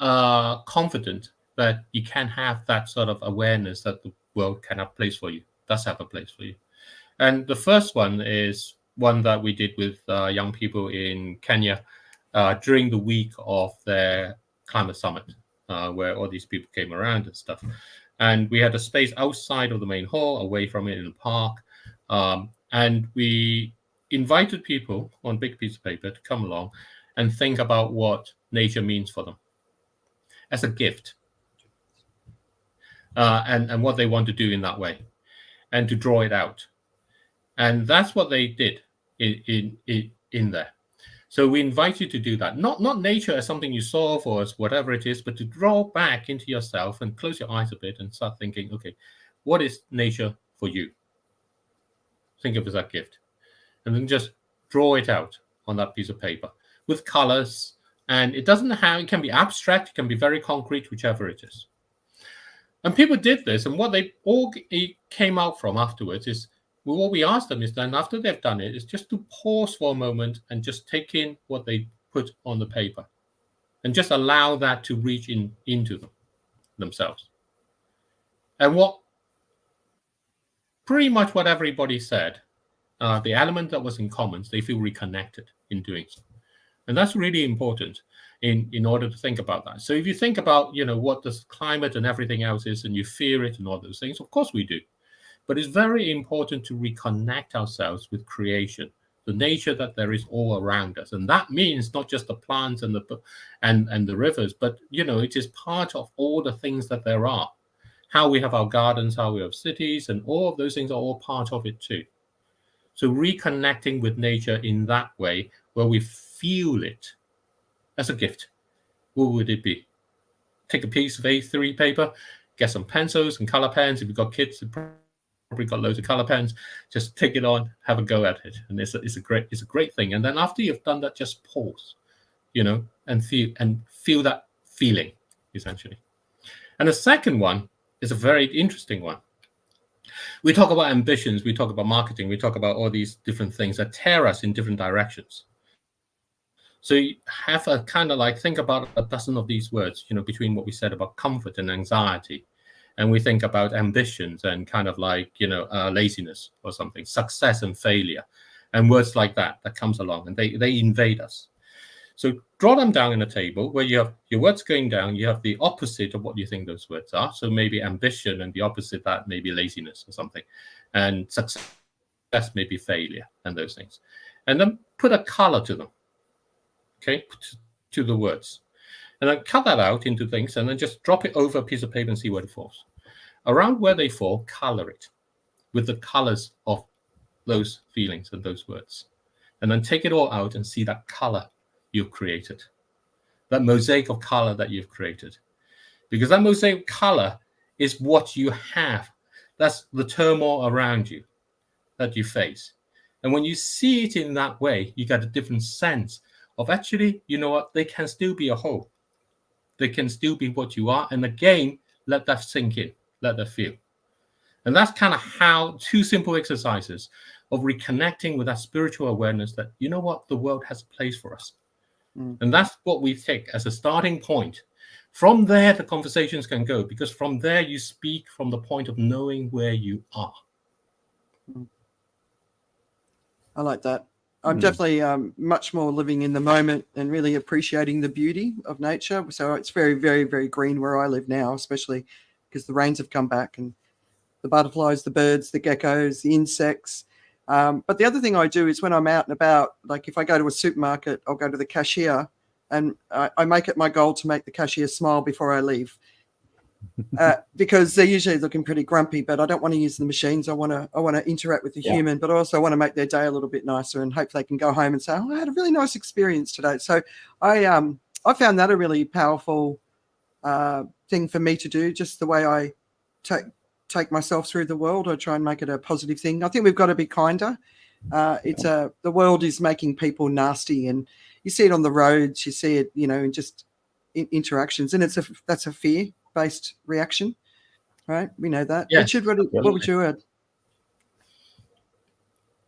confident that you can have that sort of awareness that the world can have a place for you, does have a place for you. And the first one is one that we did with young people in Kenya during the week of their climate summit, where all these people came around and stuff. And we had a space outside of the main hall, away from it in the park. And we invited people on a big piece of paper to come along and think about what nature means for them as a gift, and what they want to do in that way, and to draw it out. And that's what they did in there. So we invite you to do that. Not nature as something you solve or as whatever it is, but to draw back into yourself and close your eyes a bit and start thinking, okay, what is nature for you? Think of it as that gift. And then just draw it out on that piece of paper with colors. And it can be abstract, it can be very concrete, whichever it is. And people did this, and what they all came out from afterwards is, what we asked them is then, after they've done it, is just to pause for a moment and just take in what they put on the paper and just allow that to reach into themselves. And pretty much what everybody said, the element that was in common, they feel reconnected in doing so. And that's really important. in order to think about that. So if you think about, what the climate and everything else is, and you fear it and all those things, of course we do. But it's very important to reconnect ourselves with creation, the nature that there is all around us. And that means not just the plants and the rivers, but, it is part of all the things that there are. How we have our gardens, how we have cities, and all of those things are all part of it too. So reconnecting with nature in that way, where we feel it as a gift, what would it be? Take a piece of A3 paper, get some pencils and color pens. If you've got kids, you've probably got loads of color pens. Just take it on, have a go at it, and it's a great thing. And then after you've done that, just pause, and feel that feeling essentially. And the second one is a very interesting one. We talk about ambitions, we talk about marketing, we talk about all these different things that tear us in different directions. So you have a kind of think about a dozen of these words, between what we said about comfort and anxiety. And we think about ambitions and kind of laziness or something, success and failure, and words like that comes along, and they invade us. So draw them down in a table where you have your words going down, you have the opposite of what you think those words are. So maybe ambition, and the opposite of that maybe laziness or something. And success maybe failure and those things. And then put a color to them. Okay, to the words, and then cut that out into things, and then just drop it over a piece of paper and see where it falls. Around where they fall, color it with the colors of those feelings and those words, and then take it all out and see that color you've created, that mosaic of color that you've created, because that mosaic color is what you have. That's the turmoil around you that you face, and when you see it in that way, you get a different sense of actually, they can still be a whole. They can still be what you are. And again, let that sink in, let that feel. And that's kind of how 2 simple exercises of reconnecting with that spiritual awareness that, the world has a place for us. And that's what we take as a starting point. From there, the conversations can go, because from there, you speak from the point of knowing where you are. I like that. I'm definitely much more living in the moment and really appreciating the beauty of nature. So it's very, very, very green where I live now, especially because the rains have come back, and the butterflies, the birds, the geckos, the insects. But the other thing I do is when I'm out and about, like if I go to a supermarket, I'll go to the cashier, and I make it my goal to make the cashier smile before I leave. Because they're usually looking pretty grumpy, but I don't want to use the machines. I want to interact with the human, but I also want to make their day a little bit nicer, and hope they can go home and say, "Oh, I had a really nice experience today." So I found that a really powerful thing for me to do. Just the way I take myself through the world, I try and make it a positive thing. I think we've got to be kinder. The world is making people nasty, and you see it on the roads. You see it, in just interactions, and that's a fear-based reaction, right? We know that. Yeah, Richard, what would you add?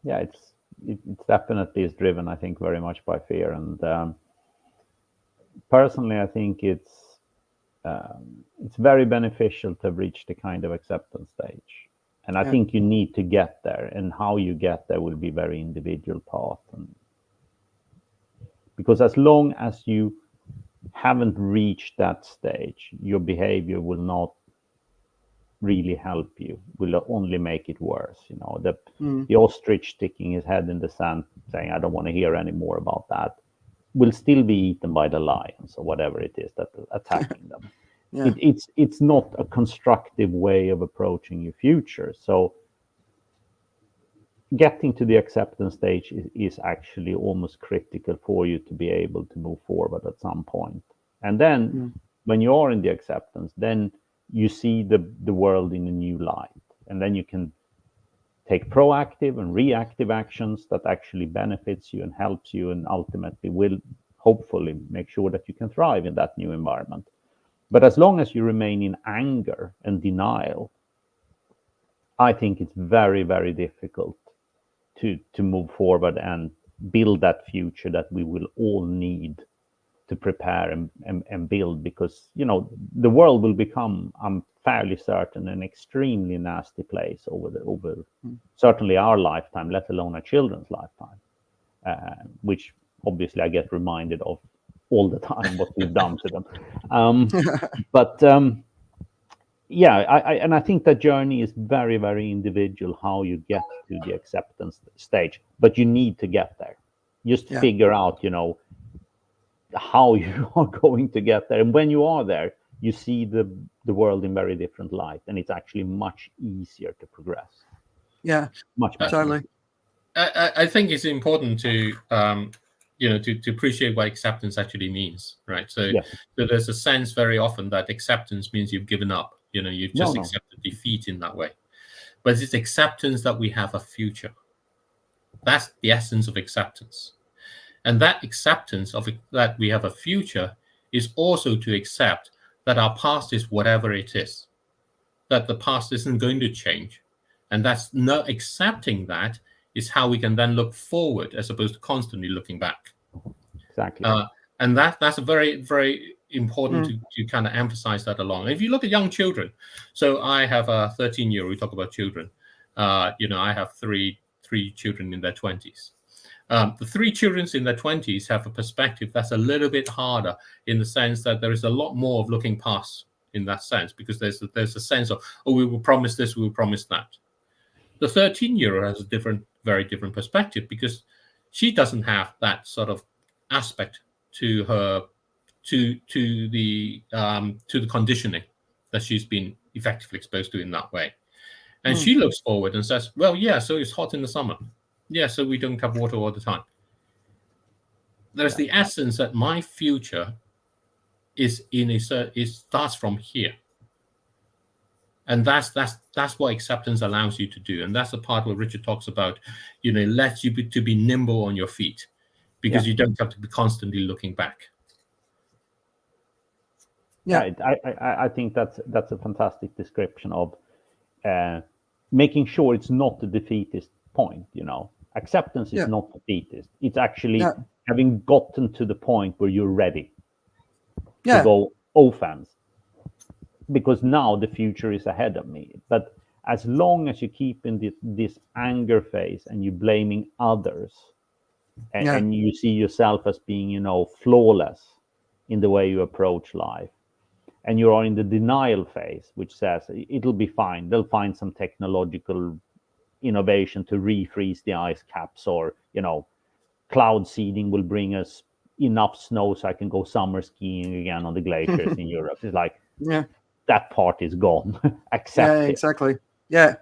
Yeah, it's definitely is driven, I think, very much by fear. And personally, I think it's very beneficial to reach the kind of acceptance stage. And I think you need to get there, and how you get there will be very individual path. And because as long as you haven't reached that stage, your behavior will not really help you, will only make it worse. The ostrich sticking his head in the sand saying, "I don't want to hear any more about that," will still be eaten by the lions or whatever it is that attacking them. It's not a constructive way of approaching your future. So getting to the acceptance stage is actually almost critical for you to be able to move forward at some point. And then when you are in the acceptance, then you see the world in a new light, and then you can take proactive and reactive actions that actually benefits you and helps you, and ultimately will hopefully make sure that you can thrive in that new environment. But as long as you remain in anger and denial, I think it's very, very difficult to move forward and build that future that we will all need to prepare and build, because the world will become, I'm fairly certain, an extremely nasty place over certainly our lifetime, let alone our children's lifetime, which obviously I get reminded of all the time what we've done to them. But yeah, I think that journey is very, very individual, how you get to the acceptance stage, but you need to get there. Just figure out, how you are going to get there. And when you are there, you see the world in very different light, and it's actually much easier to progress. Yeah, much better. Totally. I think it's important to to appreciate what acceptance actually means, right? So, so there's a sense very often that acceptance means you've given up. You've just accepted defeat in that way. But it's acceptance that we have a future. That's the essence of acceptance. And that acceptance of that we have a future is also to accept that our past is whatever it is, that the past isn't going to change. And that's not accepting that is how we can then look forward as opposed to constantly looking back. Exactly. And that's a very, very important to kind of emphasize that along. If you look at young children, so I have a 13-year-old, we talk about children. I have three children in their 20s. The three children in their 20s have a perspective that's a little bit harder in the sense that there is a lot more of looking past in that sense, because there's a sense of, we will promise this, we will promise that. The 13-year-old has a very different perspective, because she doesn't have that sort of aspect to her, to the conditioning that she's been effectively exposed to in that way. And she looks forward and says, well, yeah, so it's hot in the summer. Yeah, so we don't have water all the time. There's the essence that my future starts from here. And that's what acceptance allows you to do. And that's the part where Richard talks about, lets you to be nimble on your feet, because you don't have to be constantly looking back. Yeah, I think that's a fantastic description of making sure it's not the defeatist point. Acceptance is not defeatist. It's actually having gotten to the point where you're ready to go offense, because now the future is ahead of me. But as long as you keep in this anger phase and you're blaming others, and you see yourself as being, flawless in the way you approach life, and you are in the denial phase, which says it'll be fine, they'll find some technological innovation to refreeze the ice caps, or cloud seeding will bring us enough snow so I can go summer skiing again on the glaciers in Europe. It's like, that part is gone. Accept it. Exactly. Yeah.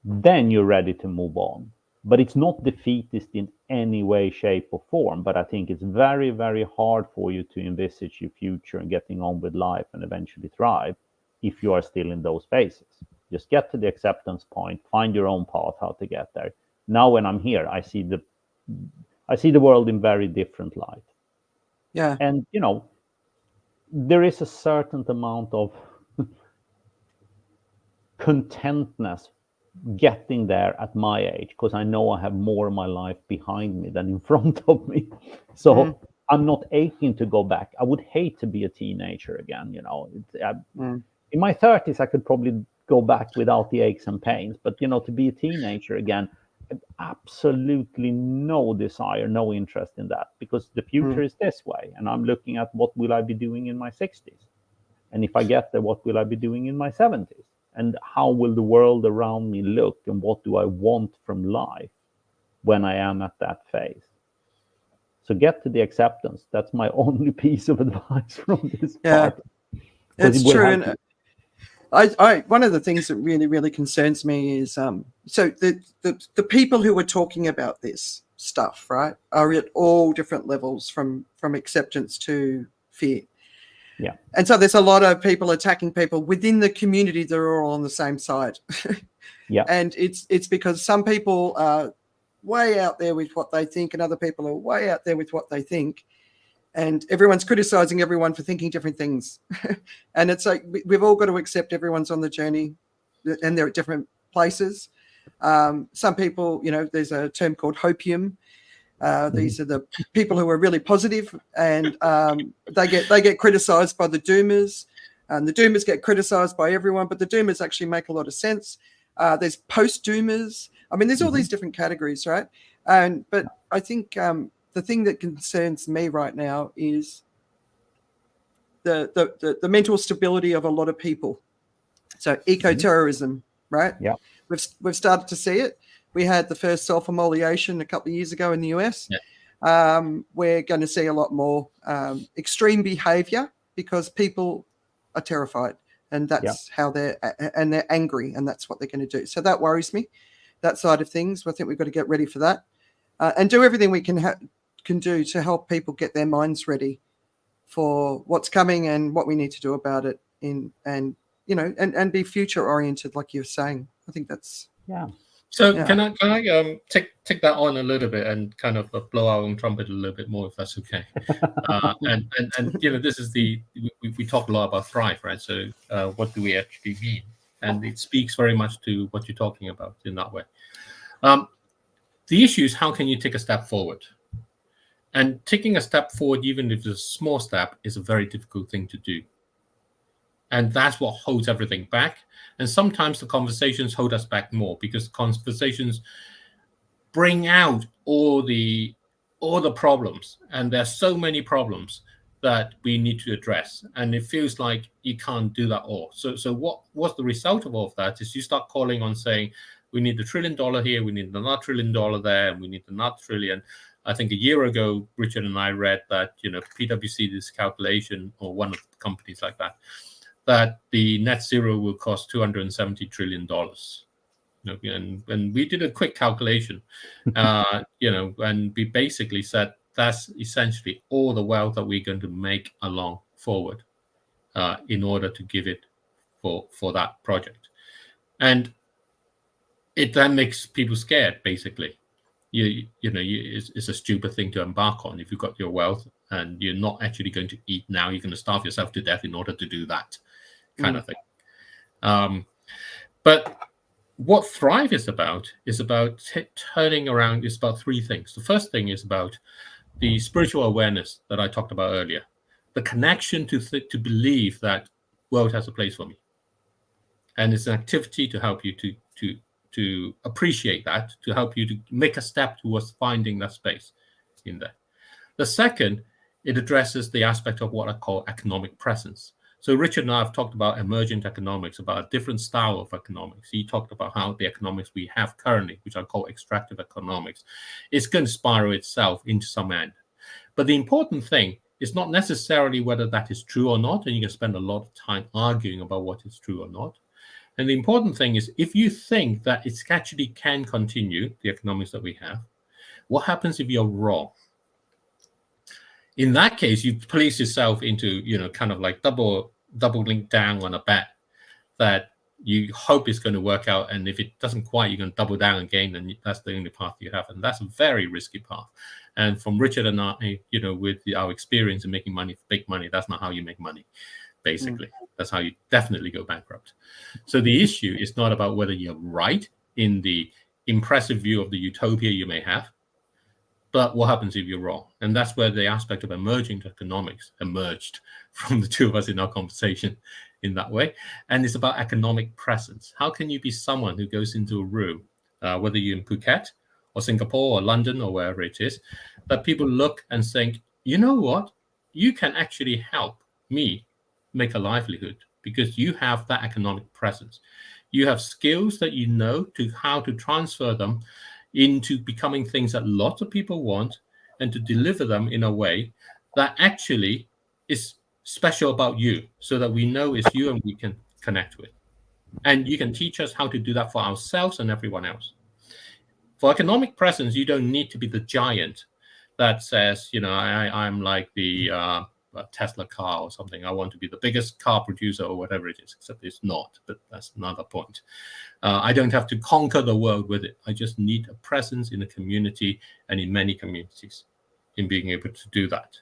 Then you're ready to move on. But it's not defeatist in any way, shape, or form. But I think it's very, very hard for you to envisage your future and getting on with life and eventually thrive if you are still in those phases. Just get to the acceptance point, find your own path, how to get there. Now, when I'm here, I see the world in very different light. Yeah. And, there is a certain amount of contentness getting there at my age, because I know I have more of my life behind me than in front of me. So I'm not aching to go back. I would hate to be a teenager again. In my 30s, I could probably go back without the aches and pains. But, to be a teenager again, absolutely no desire, no interest in that, because the future is this way. And I'm looking at what will I be doing in my 60s? And if I get there, what will I be doing in my 70s? And how will the world around me look? And what do I want from life when I am at that phase? So get to the acceptance. That's my only piece of advice from this part. It's true. And I one of the things that really, really concerns me is so the people who are talking about this stuff, right, are at all different levels from acceptance to fear. Yeah. And so there's a lot of people attacking people within the community that are all on the same side. And it's because some people are way out there with what they think, and other people are way out there with what they think. And everyone's criticizing everyone for thinking different things. And it's like we've all got to accept everyone's on the journey, and they're at different places. Some people, there's a term called hopium. These are the people who are really positive, and they get criticized by the doomers, and the doomers get criticized by everyone, but the doomers actually make a lot of sense. There's post doomers. I mean, there's all these different categories, right? But I think the thing that concerns me right now is the mental stability of a lot of people. So eco-terrorism, right? Yeah. We've started to see it. We had the first self-immolation a couple of years ago in the US. Yeah. We're going to see a lot more extreme behavior because people are terrified, and that's how they're angry, and that's what they're going to do. So that worries me, that side of things. I think we've got to get ready for that, and do everything we can do to help people get their minds ready for what's coming and what we need to do about it, and be future oriented, like you're saying. I think that's So can I take that on a little bit and kind of blow our own trumpet a little bit more, if that's okay? And this is we talk a lot about thrive, right? So what do we actually mean? And it speaks very much to what you're talking about in that way. The issue is, how can you take a step forward? And taking a step forward, even if it's a small step, is a very difficult thing to do. And that's what holds everything back. And sometimes the conversations hold us back more, because conversations bring out all the problems. And there's so many problems that we need to address. And it feels like you can't do that all. So what's the result of all of that is you start calling on saying, we need $1 trillion here, we need another $1 trillion there, and we need another trillion. I think a year ago, Richard and I read that, PwC did this calculation, or one of the companies like that, that the net zero will cost $270 trillion. And we did a quick calculation, and we basically said that's essentially all the wealth that we're going to make along forward in order to give it for that project. And it then makes people scared, basically. It's a stupid thing to embark on if you've got your wealth and you're not actually going to eat now. You're going to starve yourself to death in order to do that kind of thing. But what Thrive is about turning around. It's about three things. The first thing is about the spiritual awareness that I talked about earlier, the connection to believe that world has a place for me, and it's an activity to help you to appreciate that, to help you to make a step towards finding that space in there. The second, it addresses the aspect of what I call economic presence. So Richard and I have talked about emergent economics, about a different style of economics. He talked about how the economics we have currently, which I call extractive economics, is going to spiral itself into some end. But the important thing is not necessarily whether that is true or not, and you can spend a lot of time arguing about what is true or not. And the important thing is, if you think that it actually can continue, the economics that we have, what happens if you're wrong? In that case, you place yourself into, kind of like doubling down on a bet that you hope is going to work out. And if it doesn't quite, you're going to double down again. And that's the only path you have. And that's a very risky path. And from Richard and I, with our experience in making money, big money, that's not how you make money. Basically, that's how you definitely go bankrupt. So the issue is not about whether you're right in the impressive view of the utopia you may have, but what happens if you're wrong? And that's where the aspect of emerging economics emerged from the two of us in our conversation in that way. And it's about economic presence. How can you be someone who goes into a room, whether you're in Phuket or Singapore or London or wherever it is, that people look and think, you know what? You can actually help me make a livelihood because you have that economic presence. You have skills that you know to how to transfer them into becoming things that lots of people want, and to deliver them in a way that actually is special about you, so that we know it's you and we can connect with. And you can teach us how to do that for ourselves and everyone else. For economic presence, you don't need to be the giant that says, I'm like the Tesla car or something. I want to be the biggest car producer or whatever it is, except it's not, but that's another point. I don't have to conquer the world with it. I just need a presence in a community and in many communities in being able to do that.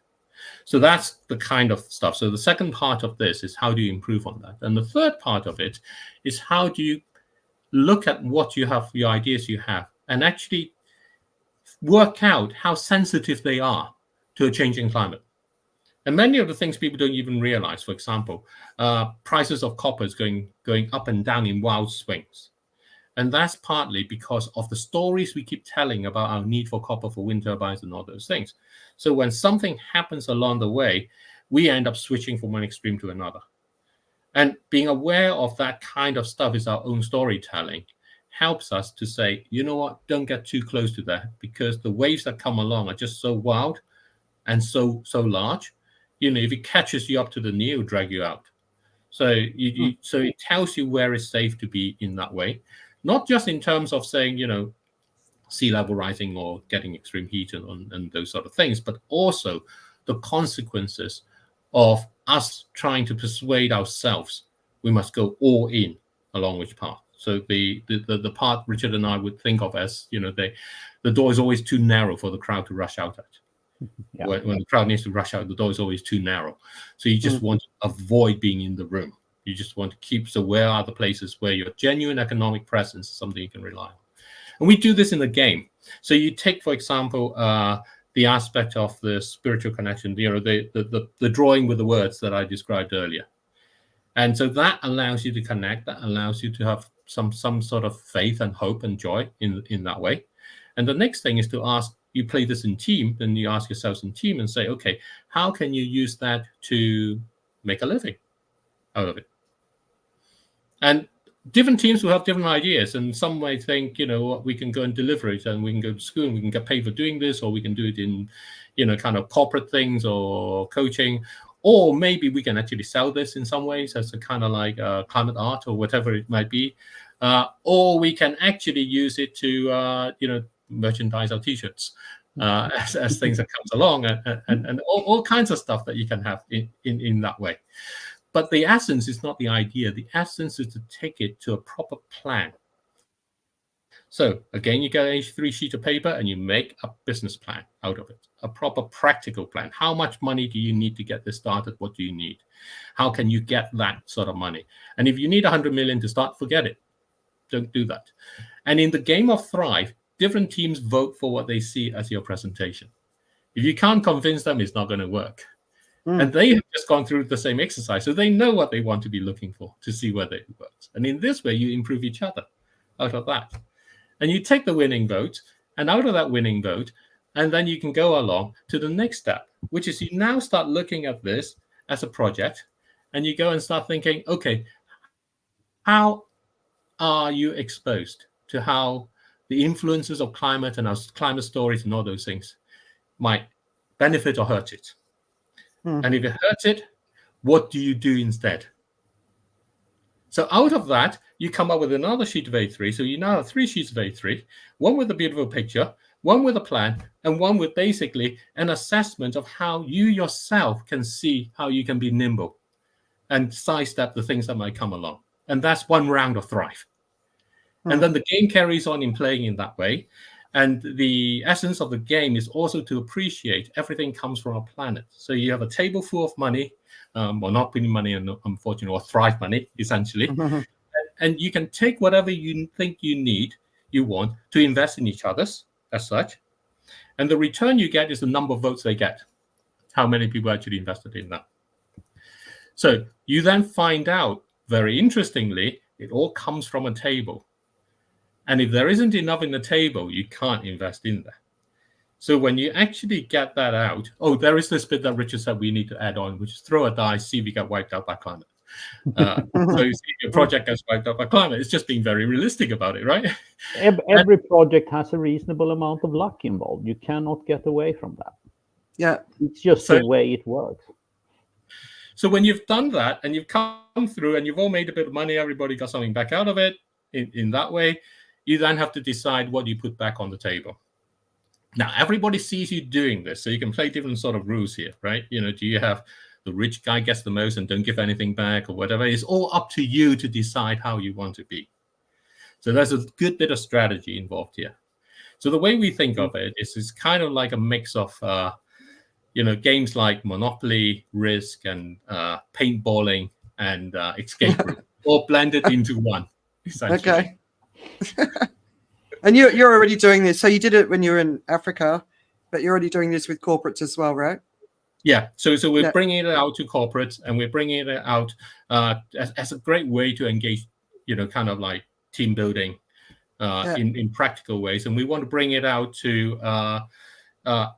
So that's the kind of stuff. So the second part of this is how do you improve on that? And the third part of it is how do you look at what you have, your ideas you have, and actually work out how sensitive they are to a changing climate. And many of the things people don't even realize, for example, prices of copper is going up and down in wild swings. And that's partly because of the stories we keep telling about our need for copper for wind turbines and all those things. So when something happens along the way, we end up switching from one extreme to another. And being aware of that kind of stuff is our own storytelling, helps us to say, you know what, don't get too close to that, because the waves that come along are just so wild and so large. You know, if it catches you up to the knee, it'll drag you out. So so it tells you where it's safe to be in that way, not just in terms of saying, you know, sea level rising or getting extreme heat and those sort of things, but also the consequences of us trying to persuade ourselves we must go all in along which path. So the part Richard and I would think of as, you know, the door is always too narrow for the crowd to rush out at. Yeah. When the crowd needs to rush out, the door is always too narrow. So you just want to avoid being in the room. You just want to keep, so where are the places where your genuine economic presence is something you can rely on? And we do this in the game. So you take, for example, the aspect of the spiritual connection, you know, the drawing with the words that I described earlier. And so that allows you to connect, that allows you to have some sort of faith and hope and joy in that way. And the next thing is to ask, you play this in team, then you ask yourselves in team and say, okay, how can you use that to make a living out of it? And different teams will have different ideas, and some may think, you know, we can go and deliver it, and we can go to school and we can get paid for doing this, or we can do it in, you know, kind of corporate things or coaching, or maybe we can actually sell this in some ways as a kind of like climate art or whatever it might be, or we can actually use it to, you know, merchandise our t-shirts as things that comes along, and all kinds of stuff that you can have in that way. But the essence is not the idea. The essence is to take it to a proper plan. So again, you get A3 sheet of paper and you make a business plan out of it, a proper practical plan. How much money do you need to get this started? What do you need? How can you get that sort of money? And if you need 100 million to start, forget it. Don't do that. And in the game of Thrive, different teams vote for what they see as your presentation. If you can't convince them, it's not going to work. And they have just gone through the same exercise, so they know what they want to be looking for to see whether it works. And in this way, you improve each other out of that. And you take the winning vote, and out of that winning vote, and then you can go along to the next step, which is you now start looking at this as a project, and you go and start thinking, okay, how are you exposed to how the influences of climate and our climate stories and all those things might benefit or hurt it? And if it hurts it, what do you do instead? So out of that, you come up with another sheet of A3. So you now have 3 sheets of A3, one with a beautiful picture, one with a plan, and one with basically an assessment of how you yourself can see how you can be nimble and sidestep the things that might come along. And that's one round of Thrive. And then the game carries on in playing in that way. And the essence of the game is also to appreciate everything comes from a planet. So you have a table full of money, or Monopoly money, unfortunately, or Thrive money, essentially. And you can take whatever you think you want to invest in each other's as such. And the return you get is the number of votes they get, how many people actually invested in that. So you then find out, very interestingly, it all comes from a table. And if there isn't enough in the table, you can't invest in there. So when you actually get that out, there is this bit that Richard said we need to add on, which is throw a dice, see if you get wiped out by climate. So you see if your project gets wiped out by climate. It's just being very realistic about it, right? Every project has a reasonable amount of luck involved. You cannot get away from that. Yeah. It's just the way it works. So when you've done that and you've come through and you've all made a bit of money, everybody got something back out of it in that way, you then have to decide what you put back on the table. Now, everybody sees you doing this, so you can play different sort of rules here, right? You know, do you have the rich guy gets the most and don't give anything back or whatever? It's all up to you to decide how you want to be. So there's a good bit of strategy involved here. So the way we think of it is it's kind of like a mix of, you know, games like Monopoly, Risk, and paintballing and escape room, all blended into one, essentially. Okay. And you're already doing this. So you did it when you were in Africa, but you're already doing this with corporates as well, right? Yeah. So we're bringing it out to corporates, and we're bringing it out as a great way to engage, you know, kind of like team building in practical ways, and we want to bring it out to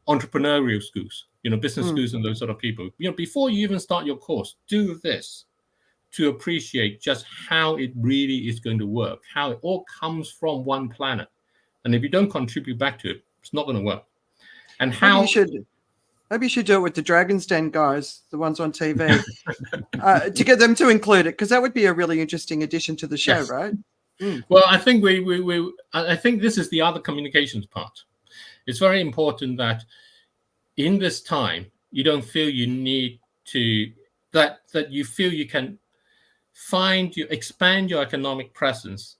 entrepreneurial schools, business schools and those sort of people. Before you even start your course, do this to appreciate just how it really is going to work, how it all comes from one planet. And if you don't contribute back to it, it's not going to work. And how maybe you should do it with the Dragon's Den guys, the ones on TV, to get them to include it, because that would be a really interesting addition to the show, yes. right? Well, I think I think this is the other communications part. It's very important that in this time you don't feel you need to that you feel you can expand your economic presence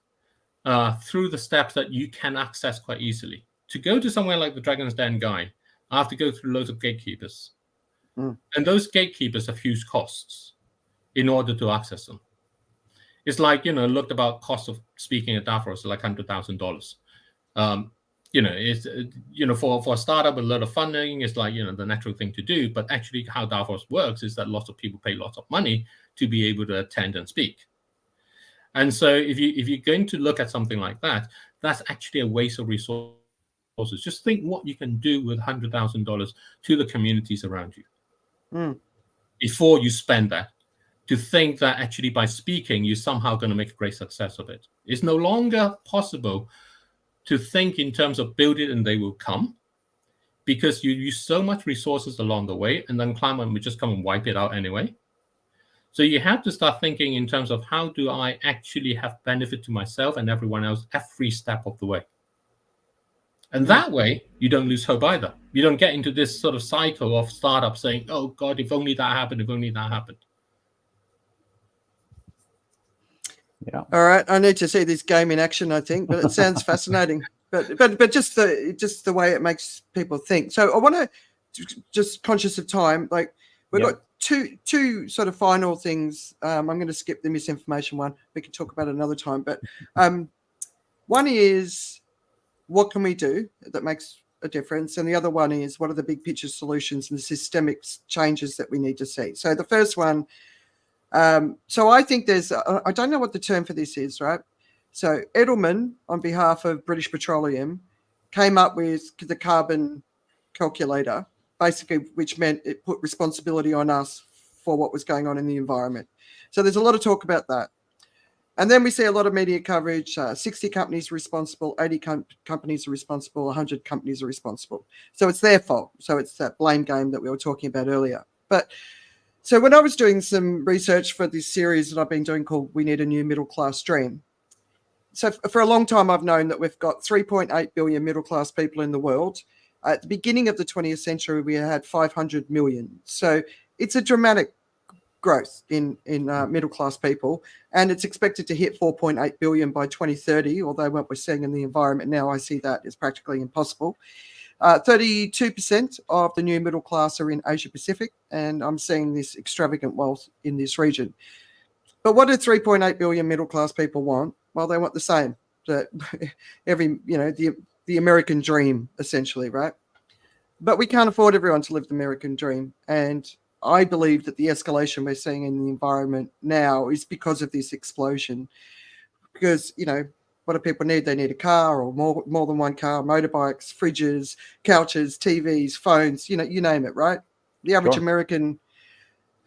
through the steps that you can access quite easily. To go to somewhere like the Dragon's Den guy, I have to go through loads of gatekeepers, and those gatekeepers have huge costs in order to access them. It's like, looked about cost of speaking at Davos, like $100,000. It's, for a startup with a lot of funding, it's like, the natural thing to do. But actually how Davos works is that lots of people pay lots of money to be able to attend and speak. And so if you're going to look at something like that, that's actually a waste of resources. Just think what you can do with $100,000 to the communities around you before you spend that. To think that actually by speaking, you're somehow going to make a great success of it. It's no longer possible to think in terms of build it and they will come, because you use so much resources along the way, and then climate will just come and wipe it out anyway. So you have to start thinking in terms of how do I actually have benefit to myself and everyone else every step of the way. And that way, you don't lose hope either. You don't get into this sort of cycle of startups saying, oh God, if only that happened, if only that happened. Yeah. All right, I need to see this game in action, I think, but it sounds fascinating. But just the way it makes people think. So I want to, just conscious of time, like we've got two sort of final things. I'm going to skip the misinformation one. We can talk about it another time. But one is, what can we do that makes a difference? And the other one is, what are the big picture solutions and the systemic changes that we need to see? So the first one, so I think there's, I don't know what the term for this is, right? So Edelman, on behalf of British Petroleum, came up with the carbon calculator, basically, which meant it put responsibility on us for what was going on in the environment. So there's a lot of talk about that. And then we see a lot of media coverage, 60 companies responsible, 80 companies are responsible, 100 companies are responsible. So it's their fault. So it's that blame game that we were talking about earlier. But so when I was doing some research for this series that I've been doing called We Need a New Middle Class Dream, so for a long time I've known that we've got 3.8 billion middle class people in the world. At the beginning of the 20th century, we had 500 million. So it's a dramatic growth in middle class people, and it's expected to hit 4.8 billion by 2030, although what we're seeing in the environment now, I see that is practically impossible. 32% of the new middle class are in Asia Pacific, and I'm seeing this extravagant wealth in this region. But what do 3.8 billion middle class people want? Well, they want the same. The American dream, essentially, right? But we can't afford everyone to live the American dream. And I believe that the escalation we're seeing in the environment now is because of this explosion. Because, what do people need? They need a car, or more than one car, motorbikes, fridges, couches, TVs, phones, you name it, right? The average American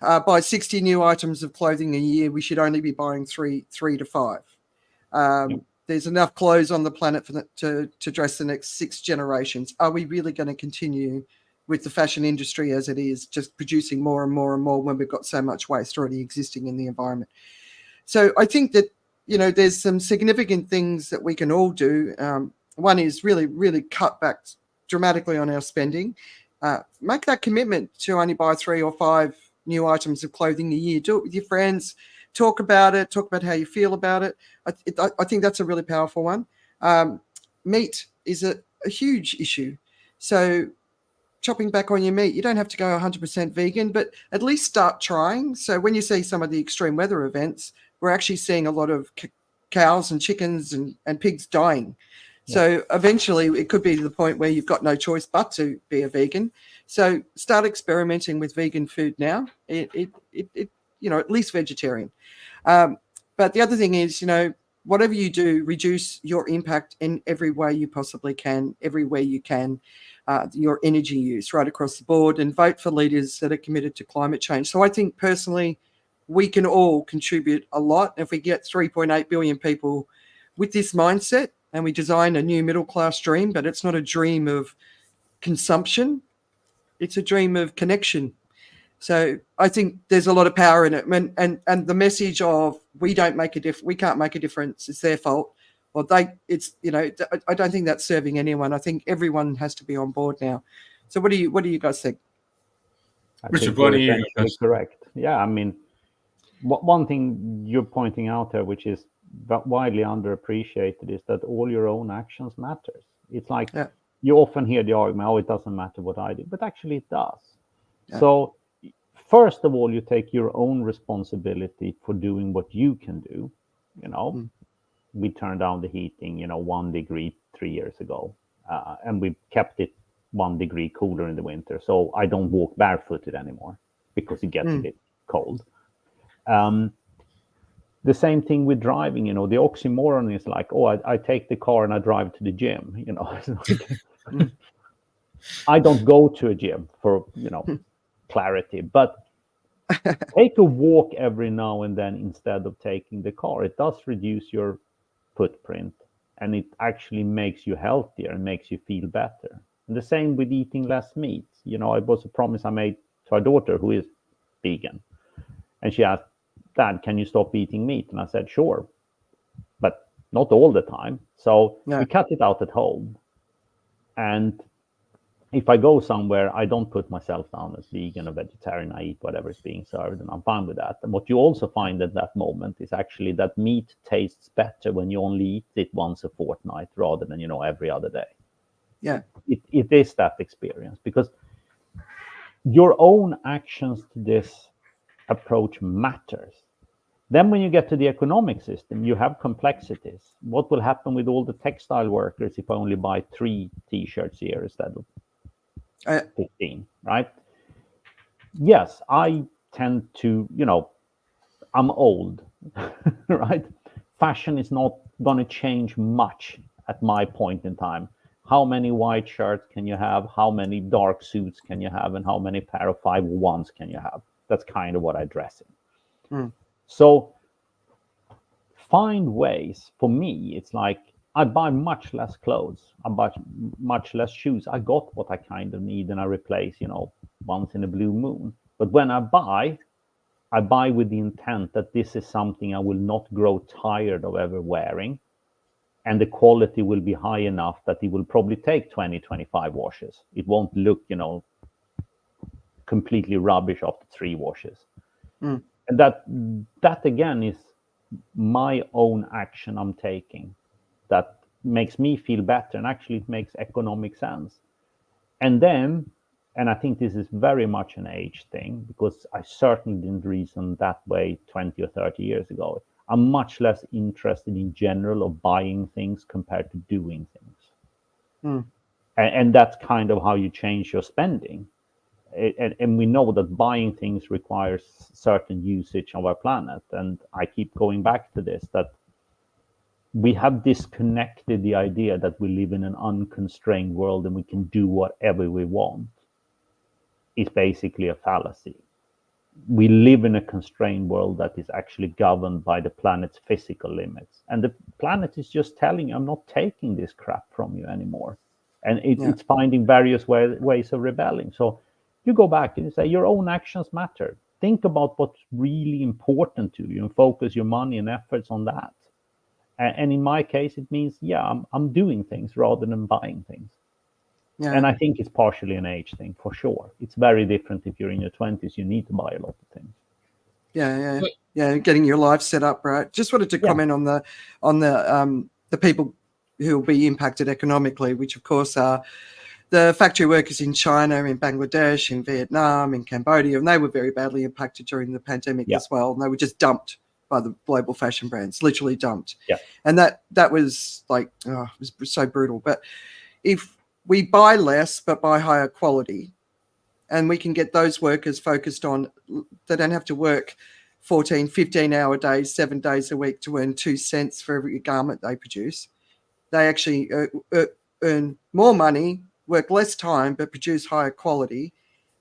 buys 60 new items of clothing a year. We should only be buying three to five. There's enough clothes on the planet to dress the next 6 generations. Are we really going to continue with the fashion industry as it is, just producing more and more and more when we've got so much waste already existing in the environment? So I think that, there's some significant things that we can all do. One is really, really cut back dramatically on our spending. Make that commitment to only buy 3 or 5 new items of clothing a year. Do it with your friends. Talk about it. Talk about how you feel about it. I think that's a really powerful one. Meat is a huge issue. So chopping back on your meat, you don't have to go 100% vegan, but at least start trying. So when you see some of the extreme weather events, we're actually seeing a lot of cows and chickens and pigs dying. Yeah. So eventually it could be to the point where you've got no choice but to be a vegan. So start experimenting with vegan food now. At least vegetarian. But the other thing is, whatever you do, reduce your impact in every way you possibly can, everywhere you can, your energy use right across the board, and vote for leaders that are committed to climate change. So I think personally, we can all contribute a lot. If we get 3.8 billion people with this mindset and we design a new middle class dream, but it's not a dream of consumption, it's a dream of connection. So I think there's a lot of power in it, and the message of we can't make a difference, it's their fault, or I don't think that's serving anyone. I think everyone has to be on board now. So what do you guys think? I Richard, think what you're do you essentially guys? correct. Yeah, I mean, one thing you're pointing out there, which is widely underappreciated, is that all your own actions matters. It's like you often hear the argument, "Oh, it doesn't matter what I do," but actually it does. Yeah. So first of all, you take your own responsibility for doing what you can do. We turned down the heating, 1 degree 3 years ago, and we kept it 1 degree cooler in the winter. So I don't walk barefooted anymore because it gets a bit cold. The same thing with driving, the oxymoron is like, oh, I take the car and I drive to the gym, I don't go to a gym for, clarity, but take a walk every now and then instead of taking the car. It does reduce your footprint, and it actually makes you healthier and makes you feel better. And the same with eating less meat. It was a promise I made to our daughter, who is vegan. And she asked, "Dad, can you stop eating meat?" And I said, "Sure, but not all the time." So we cut it out at home. And if I go somewhere, I don't put myself down as vegan or vegetarian. I eat whatever is being served, and I'm fine with that. And what you also find at that moment is actually that meat tastes better when you only eat it once a fortnight rather than, every other day. Yeah. It is that experience, because your own actions to this approach matters. Then when you get to the economic system, you have complexities. What will happen with all the textile workers if I only buy 3 T-shirts here instead of 15, right? Yes, I tend to, I'm old, right? Fashion is not going to change much at my point in time. How many white shirts can you have? How many dark suits can you have? And how many pair of 501s can you have? That's kind of what I dress in. So find ways. For me, it's like I buy much less clothes. I buy much less shoes. I got what I kind of need, and I replace, once in a blue moon. But when I buy with the intent that this is something I will not grow tired of ever wearing, and the quality will be high enough that it will probably take 20, 25 washes. It won't look, completely rubbish after 3 washes. And that again is my own action I'm taking that makes me feel better, and actually it makes economic sense. And then, and I think this is very much an age thing, because I certainly didn't reason that way 20 or 30 years ago. I'm much less interested in general of buying things compared to doing things. And that's kind of how you change your spending. And we know that buying things requires certain usage of our planet. And I keep going back to this, that we have disconnected the idea that we live in an unconstrained world and we can do whatever we want. It's basically a fallacy. We live in a constrained world that is actually governed by the planet's physical limits. And the planet is just telling you, I'm not taking this crap from you anymore. And it's finding various ways of rebelling. So you go back and you say your own actions matter. Think about what's really important to you and focus your money and efforts on that. And in my case, it means, I'm doing things rather than buying things. Yeah. And I think it's partially an age thing, for sure. It's very different if you're in your 20s. You need to buy a lot of things. Yeah. Getting your life set up, right? Just wanted to comment on the people who will be impacted economically, which of course are the factory workers in China, in Bangladesh, in Vietnam, in Cambodia, and they were very badly impacted during the pandemic as well. And they were just dumped by the global fashion brands, literally dumped. Yeah. And that was like, it was so brutal. But if we buy less but buy higher quality, and we can get those workers focused on, they don't have to work 14, 15-hour days, 7 days a week to earn 2 cents for every garment they produce. They actually earn more money, work less time, but produce higher quality.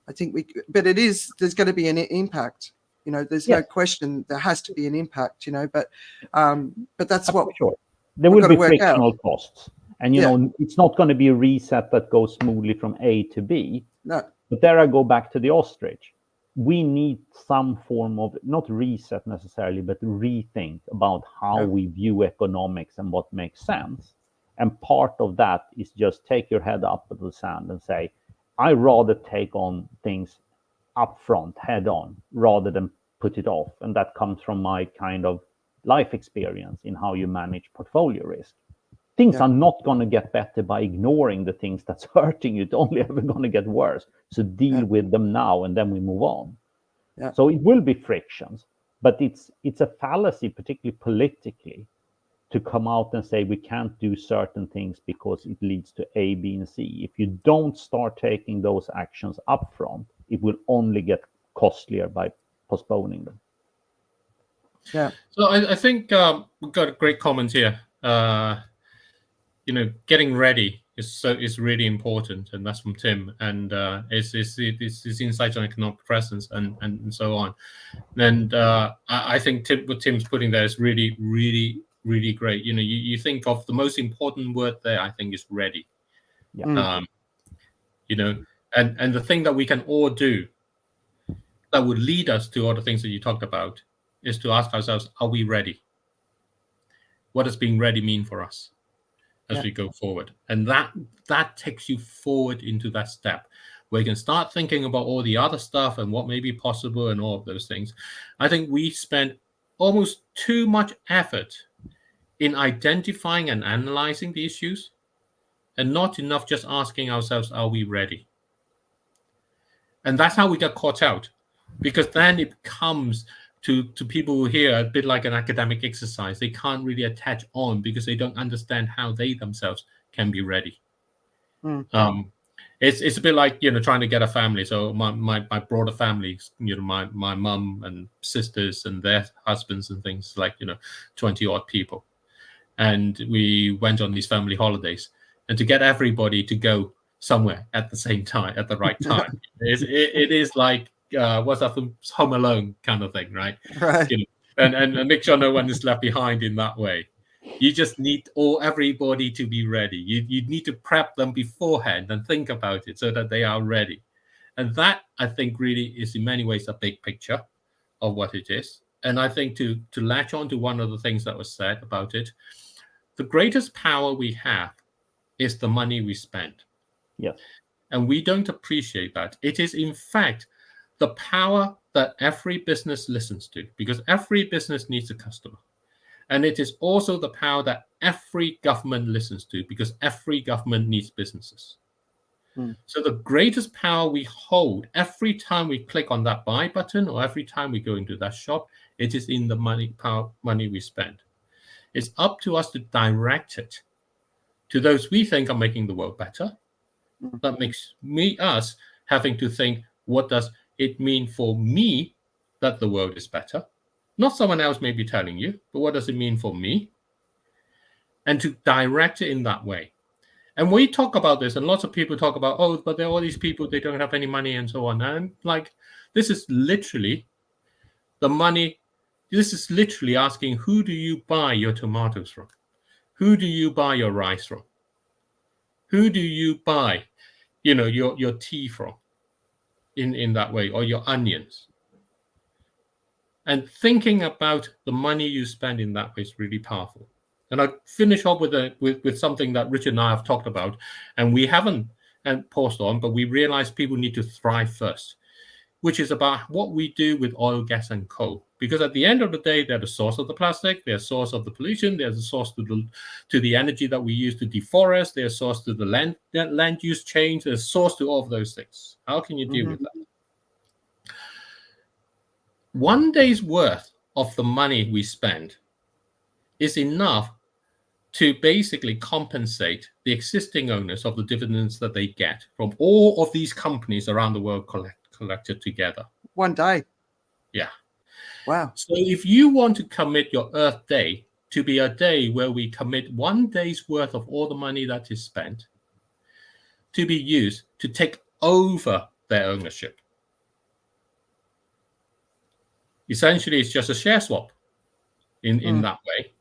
I think there's going to be an impact. There's no question there has to be an impact, but that's what sure. There will be frictional costs. And, it's not going to be a reset that goes smoothly from A to B. No. But there I go back to the ostrich. We need some form of, not reset necessarily, but rethink about how we view economics and what makes sense. And part of that is just take your head up to the sand and say, I rather take on things up front, head on, rather than put it off. And that comes from my kind of life experience in how you manage portfolio risk. Things are not going to get better by ignoring the things that's hurting you. It's only ever going to get worse. So deal with them now, and then we move on. Yeah. So it will be frictions, but it's a fallacy, particularly politically, to come out and say we can't do certain things because it leads to A, B, and C. If you don't start taking those actions up front, it will only get costlier by postponing them. Yeah. So I think we've got a great comment here. Getting ready is really important, and that's from Tim, and it's his insights on economic presence and so on. And I think what Tim's putting there is really, really, really great. You think of the most important word there, I think, is ready. Yeah. And the thing that we can all do that would lead us to all the things that you talked about is to ask ourselves, are we ready? What does being ready mean for us as we go forward? And that takes you forward into that step where you can start thinking about all the other stuff and what may be possible and all of those things. I think we spend almost too much effort in identifying and analyzing the issues, and not enough just asking ourselves, are we ready? And that's how we get caught out, because then it becomes to people who hear a bit like an academic exercise. They can't really attach on because they don't understand how they themselves can be ready. It's a bit like trying to get a family. So my broader family, my mum and sisters and their husbands and things, like 20 odd people, and we went on these family holidays, and to get everybody to go somewhere at the same time, at the right time, it is like what's that from Home Alone kind of thing, right? Right. And make sure no one is left behind in that way. You just need everybody to be ready. You need to prep them beforehand and think about it so that they are ready. And that, I think, really is in many ways a big picture of what it is. And I think to latch on to one of the things that was said about it, the greatest power we have is the money we spend. Yes. And we don't appreciate that. It is, in fact, the power that every business listens to, because every business needs a customer. And it is also the power that every government listens to, because every government needs businesses. So the greatest power we hold every time we click on that buy button or every time we go into that shop, it is in the money we spend. It's up to us to direct it to those we think are making the world better. That makes us having to think, what does it mean for me that the world is better? Not someone else may be telling you, but what does it mean for me? And to direct it in that way. And we talk about this, and lots of people talk about, oh, but there are all these people, they don't have any money and so on. And like, this is literally the money. This is literally asking, who do you buy your tomatoes from? Who do you buy your rice from? Who do you buy, your tea from in that way, or your onions? And thinking about the money you spend in that way is really powerful. And I finish up with something that Richard and I have talked about, and we haven't paused on, but we realize people need to thrive first, which is about what we do with oil, gas, and coal. Because at the end of the day, they're the source of the plastic, they're the source of the pollution, they're the source to the energy that we use to deforest, they're a source to the land use change, they're a source to all of those things. How can you deal with that? 1 day's worth of the money we spend is enough to basically compensate the existing owners of the dividends that they get from all of these companies around the world collected together. 1 day. Yeah. Wow. So if you want to commit your Earth Day to be a day where we commit 1 day's worth of all the money that is spent to be used to take over their ownership. Essentially, it's just a share swap in that way.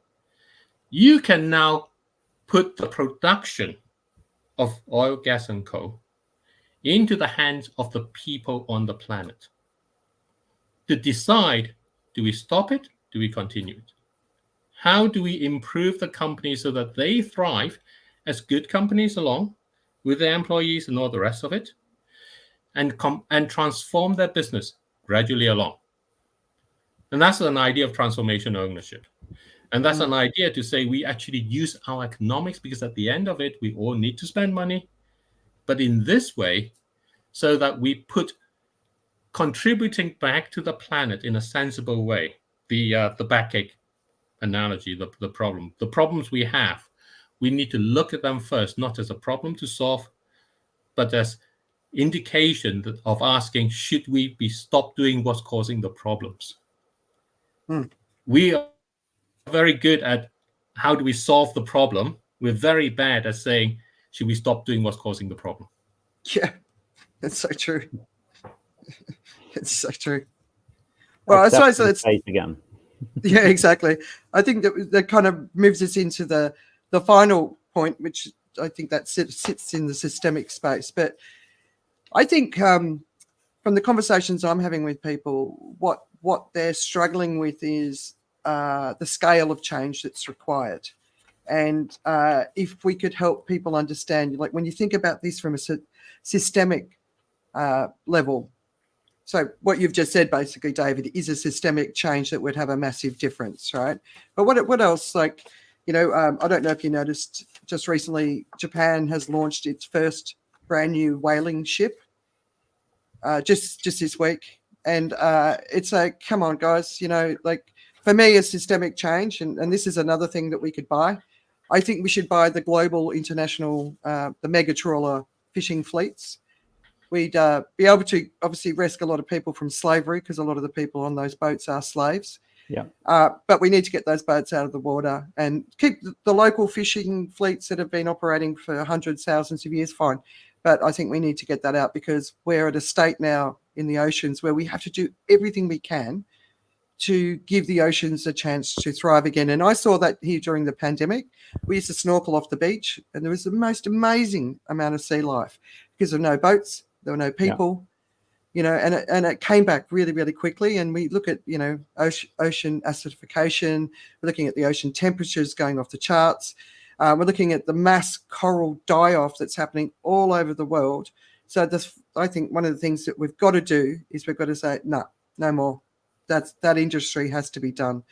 You can now put the production of oil, gas, and coal into the hands of the people on the planet to decide, do we stop it? Do we continue it? How do we improve the company so that they thrive as good companies along with their employees and all the rest of it, and transform their business gradually along? And that's an idea of transformation ownership. And that's an idea to say we actually use our economics, because at the end of it, we all need to spend money, but in this way, so that we put contributing back to the planet in a sensible way. The backache analogy, the problems we have, we need to look at them first, not as a problem to solve, but as indication of asking, should we be stop doing what's causing the problems? We are very good at how do we solve the problem. We're very bad at saying, should we stop doing what's causing the problem? Yeah, that's so true. It's so true. Well, I suppose that's again. Yeah, exactly. I think that kind of moves us into the final point, which I think that sits in the systemic space. But I think from the conversations I'm having with people, what they're struggling with is the scale of change that's required. And if we could help people understand, like when you think about this from a systemic level, so what you've just said, basically, David, is a systemic change that would have a massive difference, right? But what else? Like, I don't know if you noticed, just recently, Japan has launched its first brand new whaling ship, just this week, and it's like, come on, guys, like for me, a systemic change, and this is another thing that we could buy. I think we should buy the global international, the mega trawler fishing fleets. We'd be able to obviously rescue a lot of people from slavery, because a lot of the people on those boats are slaves. Yeah. But we need to get those boats out of the water and keep the local fishing fleets that have been operating for hundreds, thousands of years, fine. But I think we need to get that out, because we're at a state now in the oceans where we have to do everything we can to give the oceans a chance to thrive again. And I saw that here during the pandemic. We used to snorkel off the beach, and there was the most amazing amount of sea life because there were no boats. There were no people, and it came back really, really quickly. And we look at, ocean acidification. We're looking at the ocean temperatures going off the charts. We're looking at the mass coral die-off that's happening all over the world. So I think one of the things that we've got to do is we've got to say, no more. That industry has to be done.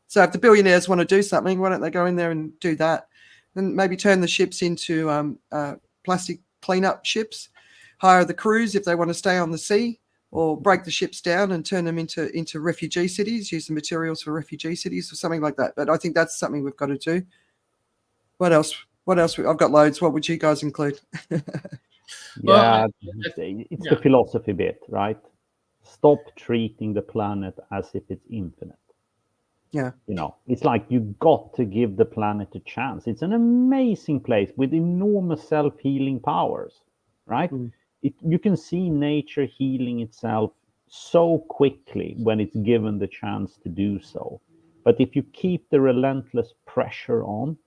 So if the billionaires want to do something, why don't they go in there and do that? And maybe turn the ships into plastic cleanup ships. Hire the crews if they want to stay on the sea, or break the ships down and turn them into refugee cities, use the materials for refugee cities or something like that. But I think that's something we've got to do. What else? I've got loads. What would you guys include? It's the philosophy bit, right? Stop treating the planet as if it's infinite. Yeah. It's like you got to give the planet a chance. It's an amazing place with enormous self-healing powers, right? You can see nature healing itself so quickly when it's given the chance to do so. But if you keep the relentless pressure on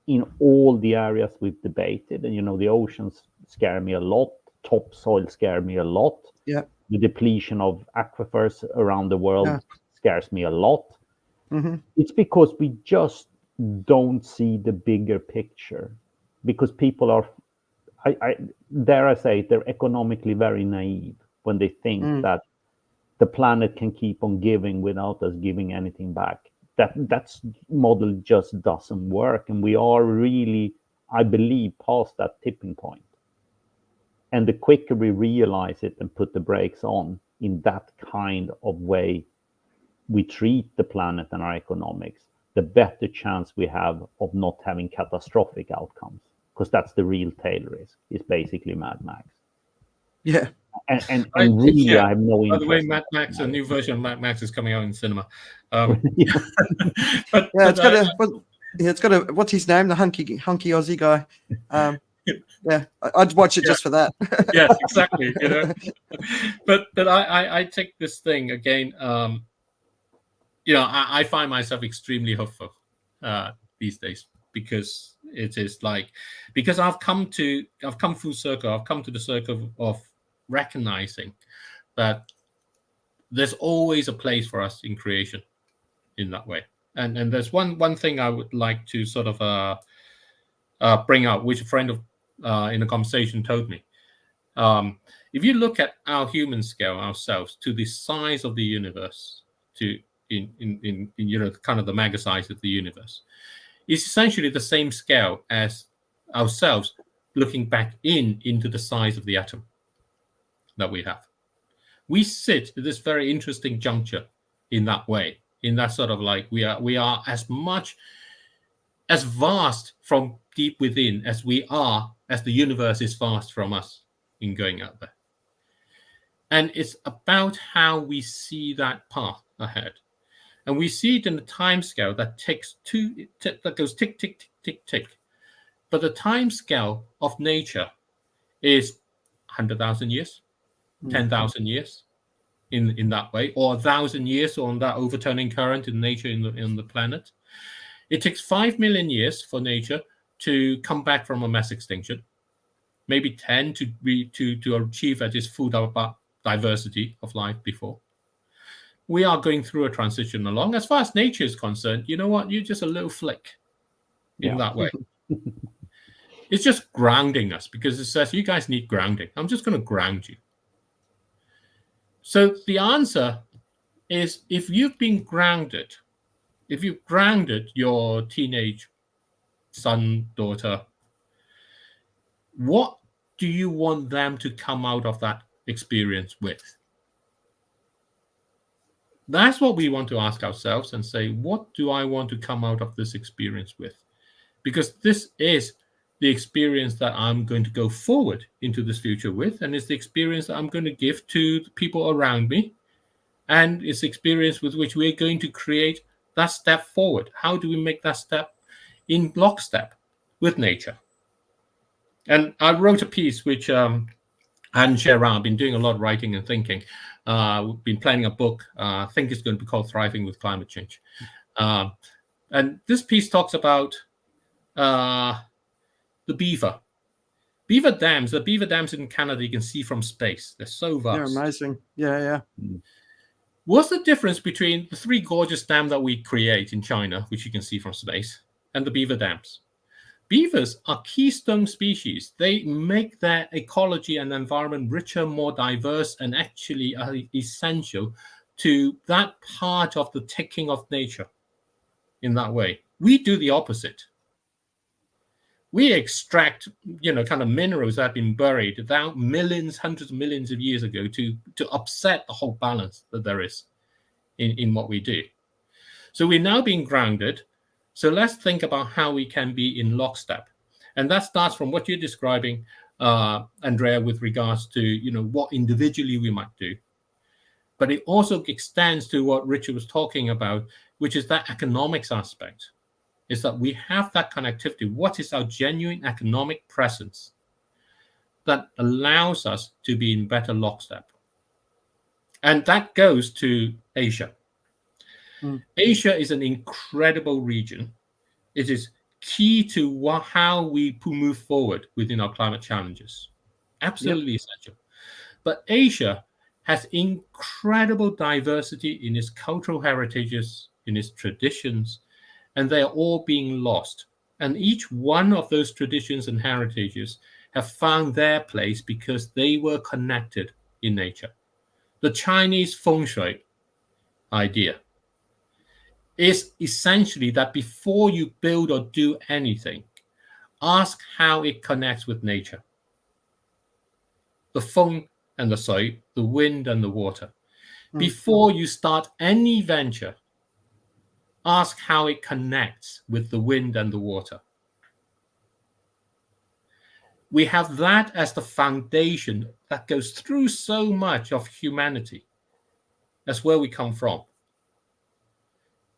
in all the areas we've debated, and the oceans scare me a lot, topsoil scare me a lot, yeah, the depletion of aquifers around the world scares me a lot. It's because we just don't see the bigger picture, because people are, I dare I say, they're economically very naive when they think that the planet can keep on giving without us giving anything back. That model just doesn't work, and we are really, I believe, past that tipping point. And the quicker we realize it and put the brakes on in that kind of way we treat the planet and our economics, the better chance we have of not having catastrophic outcomes. Because that's the real tail risk, is basically Mad Max. Yeah. And really, yeah. I have no By the way, interest. Mad Max, a new version of Mad Max is coming out in cinema. Yeah. But Yeah, it's got a what's his name? The hunky Aussie guy. Yeah, I'd watch it just for that. Yes, exactly. You know, but I take this thing again. You know, I find myself extremely hopeful these days, because it is like, because I've come full circle. I've come to the circle of recognizing that there's always a place for us in creation in that way. And there's one thing I would like to sort of bring out, which a friend of in a conversation told me. If you look at our human scale, ourselves, to the size of the universe, to in you know, kind of the mega size of the universe, it's essentially the same scale as ourselves looking back into the size of the atom that we have. We sit at this very interesting juncture in that way, in that sort of like we are as much as vast from deep within as we are as the universe is vast from us in going out there. And it's about how we see that path ahead. And we see it in the time scale that that goes tick, tick, tick, tick, tick. But the time scale of nature is 100,000 years, 10,000 years in that way, or 1,000 years on that overturning current in nature in the planet. It takes 5 million years for nature to come back from a mass extinction, maybe 10 to achieve at its full diversity of life before. We are going through a transition along. As far as nature is concerned, you know what? You're just a little flick in that way. It's just grounding us, because it says, you guys need grounding. I'm just going to ground you. So the answer is, if you've been grounded, if you've grounded your teenage son, daughter, what do you want them to come out of that experience with? That's what we want to ask ourselves and say, what do I want to come out of this experience with? Because this is the experience that I'm going to go forward into this future with, and it's the experience that I'm going to give to the people around me, and it's the experience with which we're going to create that step forward. How do we make that step in lockstep with nature? And I wrote a piece which I hadn't shared around. I've been doing a lot of writing and thinking. We've been planning a book. I think it's going to be called Thriving with Climate Change. And this piece talks about the beaver dams. The beaver dams in Canada, you can see from space. They're so vast. They're amazing. Yeah. What's the difference between the three gorgeous dams that we create in China, which you can see from space, and the beaver dams? Beavers are keystone species. They make their ecology and environment richer, more diverse, and actually are essential to that part of the ticking of nature in that way. We do the opposite. We extract, kind of minerals that have been buried without hundreds of millions of years ago to upset the whole balance that there is in what we do. So we're now being grounded. So let's think about how we can be in lockstep. And that starts from what you're describing, Andrea, with regards to, what individually we might do. But it also extends to what Richard was talking about, which is that economics aspect, is that we have that connectivity. What is our genuine economic presence that allows us to be in better lockstep? And that goes to Asia. Asia is an incredible region. It is key to how we move forward within our climate challenges. Absolutely essential. But Asia has incredible diversity in its cultural heritages, in its traditions, and they are all being lost. And each one of those traditions and heritages have found their place because they were connected in nature. The Chinese feng shui idea is essentially that before you build or do anything, ask how it connects with nature. The feng and the shui, the wind and the water. Before you start any venture, ask how it connects with the wind and the water. we have that as the foundation that goes through so much of humanity. That's where we come from.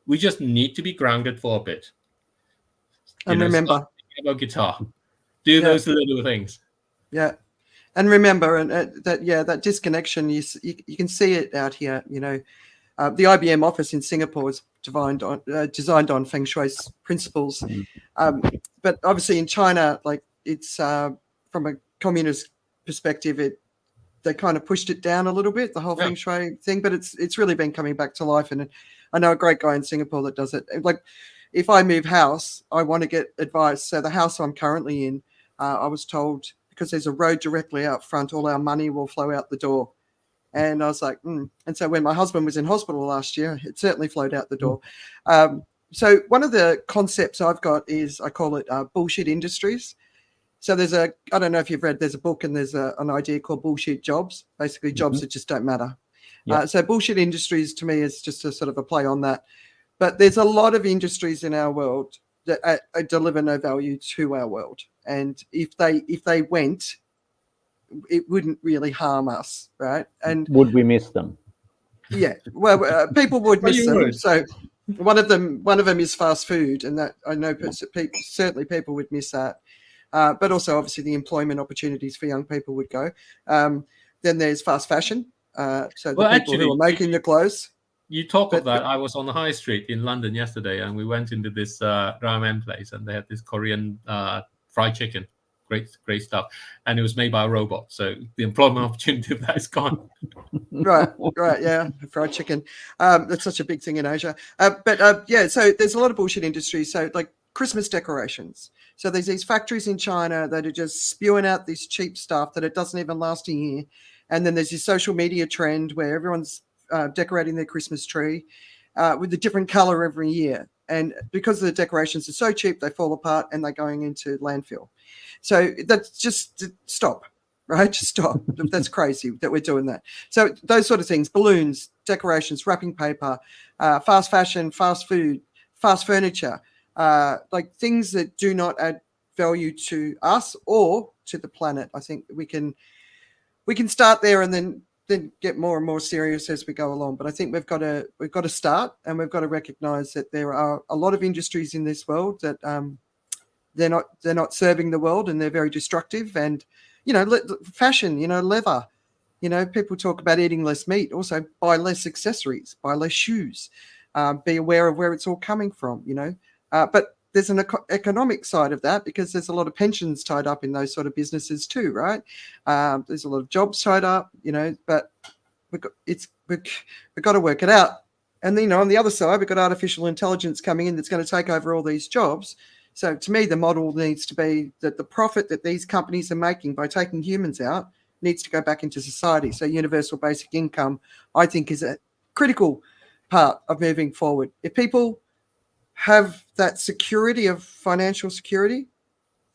We just need to be grounded for a bit. And remember, start thinking about guitar. Do those little things. Yeah. And remember, and that disconnection, you can see it out here. The IBM office in Singapore is designed on Feng Shui's principles. But obviously in China, like it's from a communist perspective, they kind of pushed it down a little bit, the whole Feng Shui thing, but it's really been coming back to life. And I know a great guy in Singapore that does it. Like if I move house, I want to get advice. So the house I'm currently in, I was told, because there's a road directly out front, all our money will flow out the door. And I was like, And so when my husband was in hospital last year, it certainly flowed out the door. So one of the concepts I've got is, I call it bullshit industries. So I don't know if you've read, there's a book and there's an idea called bullshit jobs, basically jobs that just don't matter. So bullshit industries to me is just a sort of a play on that. But there's a lot of industries in our world that deliver no value to our world. And if they went, it wouldn't really harm us, right? And would we miss them? Yeah, well, people would miss them. So one of them is fast food, and that I know certainly people would miss that. But also, obviously, the employment opportunities for young people would go. Then there's fast fashion. So the people who are making the clothes. You talk of that. I was on the high street in London yesterday, and we went into this ramen place, and they had this Korean fried chicken. Great stuff. And it was made by a robot. So the employment opportunity of that is gone. Right. Yeah. Fried chicken. That's such a big thing in Asia. So there's a lot of bullshit industries. So like Christmas decorations. So there's these factories in China that are just spewing out this cheap stuff that it doesn't even last a year. And then there's this social media trend where everyone's decorating their Christmas tree with a different color every year. And because the decorations are so cheap, they fall apart and they're going into landfill. So that's just stop, right? Just stop. That's crazy that we're doing that. So those sort of things, balloons, decorations, wrapping paper, fast fashion, fast food, fast furniture, like things that do not add value to us or to the planet. I think we can start there and then get more and more serious as we go along. But I think we've got to start, and we've got to recognize that there are a lot of industries in this world that they're not serving the world, and they're very destructive. And fashion, leather, people talk about eating less meat. Also, buy less accessories, buy less shoes, be aware of where it's all coming from. But there's an economic side of that, because there's a lot of pensions tied up in those sort of businesses too, right? There's a lot of jobs tied up, but we've got to work it out. And then, on the other side, we've got artificial intelligence coming in that's going to take over all these jobs. So to me, the model needs to be that the profit that these companies are making by taking humans out needs to go back into society. So universal basic income, I think, is a critical part of moving forward. If people have that security of financial security,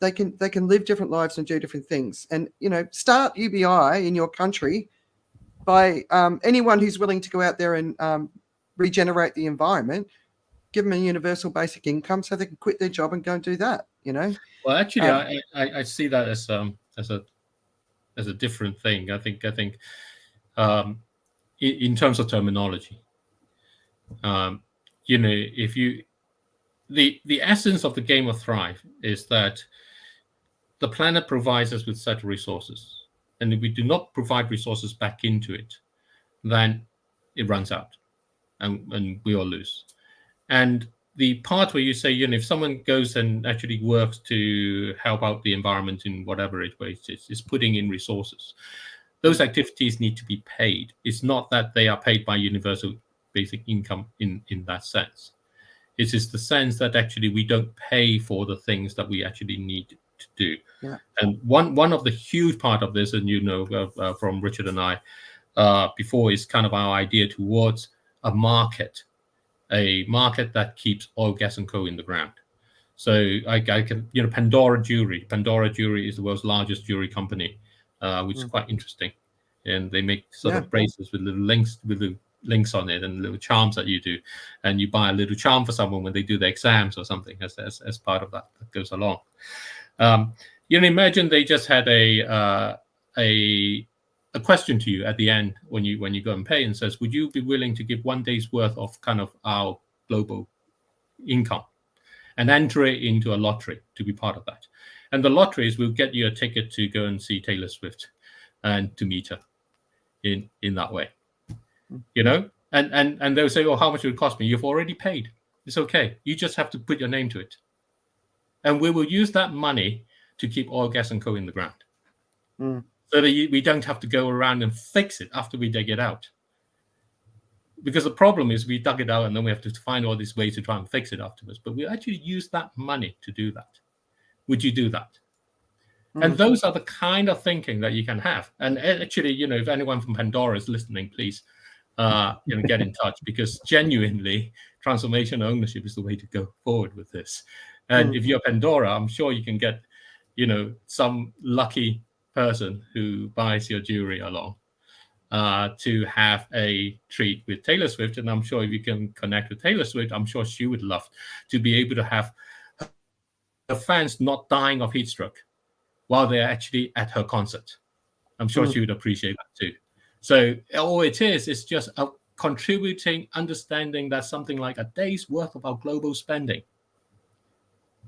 they can live different lives and do different things. And start UBI in your country by anyone who's willing to go out there and regenerate the environment. Give them a universal basic income so they can quit their job and go and do that. Well, actually, I see that as a different thing. I think in terms of terminology, if you the essence of the game of Thrive is that the planet provides us with such resources, and if we do not provide resources back into it, then it runs out, and we all lose. And the part where you say, if someone goes and actually works to help out the environment in whatever way it is putting in resources, those activities need to be paid. It's not that they are paid by universal basic income in that sense. It is the sense that actually we don't pay for the things that we actually need to do. Yeah. And one of the huge part of this, and from Richard and I before, is kind of our idea towards a market that keeps oil, gas, and coal in the ground. So I can, Pandora Jewelry is the world's largest jewelry company, which is quite interesting. And they make sort of bracelets with little links on it and little charms that you do. And you buy a little charm for someone when they do their exams or something as part of that goes along. You know, imagine they just had a question to you at the end when you go and pay, and says, would you be willing to give 1 day's worth of kind of our global income and enter it into a lottery to be part of that? And the lotteries will get you a ticket to go and see Taylor Swift and to meet her in that way, you know. And they'll say, oh, how much will it cost me? You've already paid. It's okay. You just have to put your name to it, and we will use that money to keep oil, gas, and coal in the ground, so that we don't have to go around and fix it after we dig it out. Because the problem is we dug it out and then we have to find all these ways to try and fix it afterwards. But we actually use that money to do that. Would you do that? And those are the kind of thinking that you can have. And actually, you know, if anyone from Pandora is listening, please, you know, get in touch, because genuinely, transformation ownership is the way to go forward with this. And if you're Pandora, I'm sure you can get, you know, some lucky person who buys your jewelry along to have a treat with Taylor Swift. And I'm sure if you can connect with Taylor Swift, I'm sure she would love to be able to have her fans not dying of heat stroke while they're actually at her concert. I'm sure she would appreciate that too. So all it is just a contributing understanding that something like a day's worth of our global spending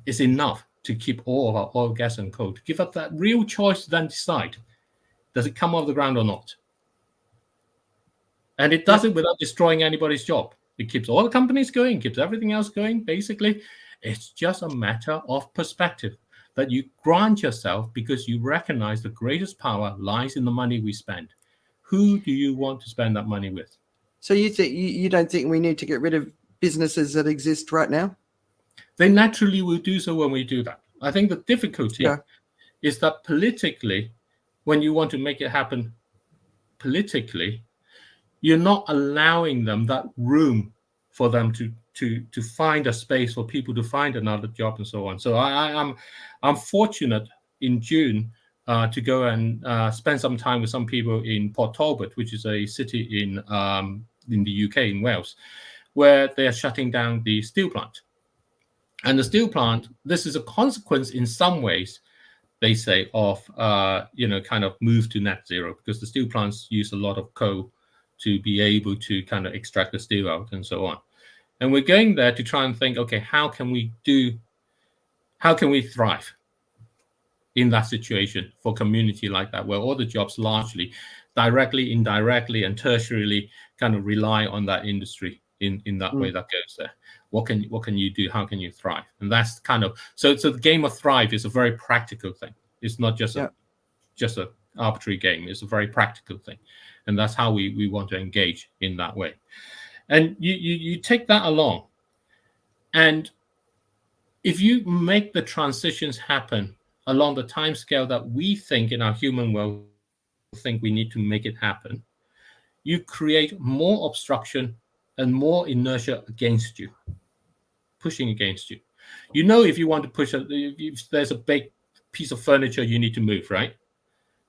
is enough to keep all of our oil, gas, and coal, to give us that real choice to then decide, does it come off the ground or not? And it does it without destroying anybody's job. It keeps all the companies going, keeps everything else going. Basically, it's just a matter of perspective that you grant yourself, because you recognize the greatest power lies in the money we spend. Who do you want to spend that money with? So you don't think we need to get rid of businesses that exist right now? They naturally will do so when we do that. I think the difficulty is that politically, when you want to make it happen politically, you're not allowing them that room for them to find a space for people to find another job and so on. So I'm fortunate in June to go and spend some time with some people in Port Talbot, which is a city in the UK, in Wales, where they are shutting down the steel plant. And the steel plant, this is a consequence in some ways, they say, of kind of move to net zero, because the steel plants use a lot of coal to be able to kind of extract the steel out and so on. And we're going there to try and think, okay, how can we thrive in that situation for a community like that, where all the jobs largely directly, indirectly, and tertiarily kind of rely on that industry in that way that goes there. What can you do? How can you thrive? And that's kind of, so the game of thrive is a very practical thing. It's not just a arbitrary game. It's a very practical thing. And that's how we want to engage in that way. And you take that along. And if you make the transitions happen along the time scale that we think in our human world think we need to make it happen, you create more obstruction and more inertia against you, pushing against you. You know, if you want to push, if there's a big piece of furniture you need to move, right?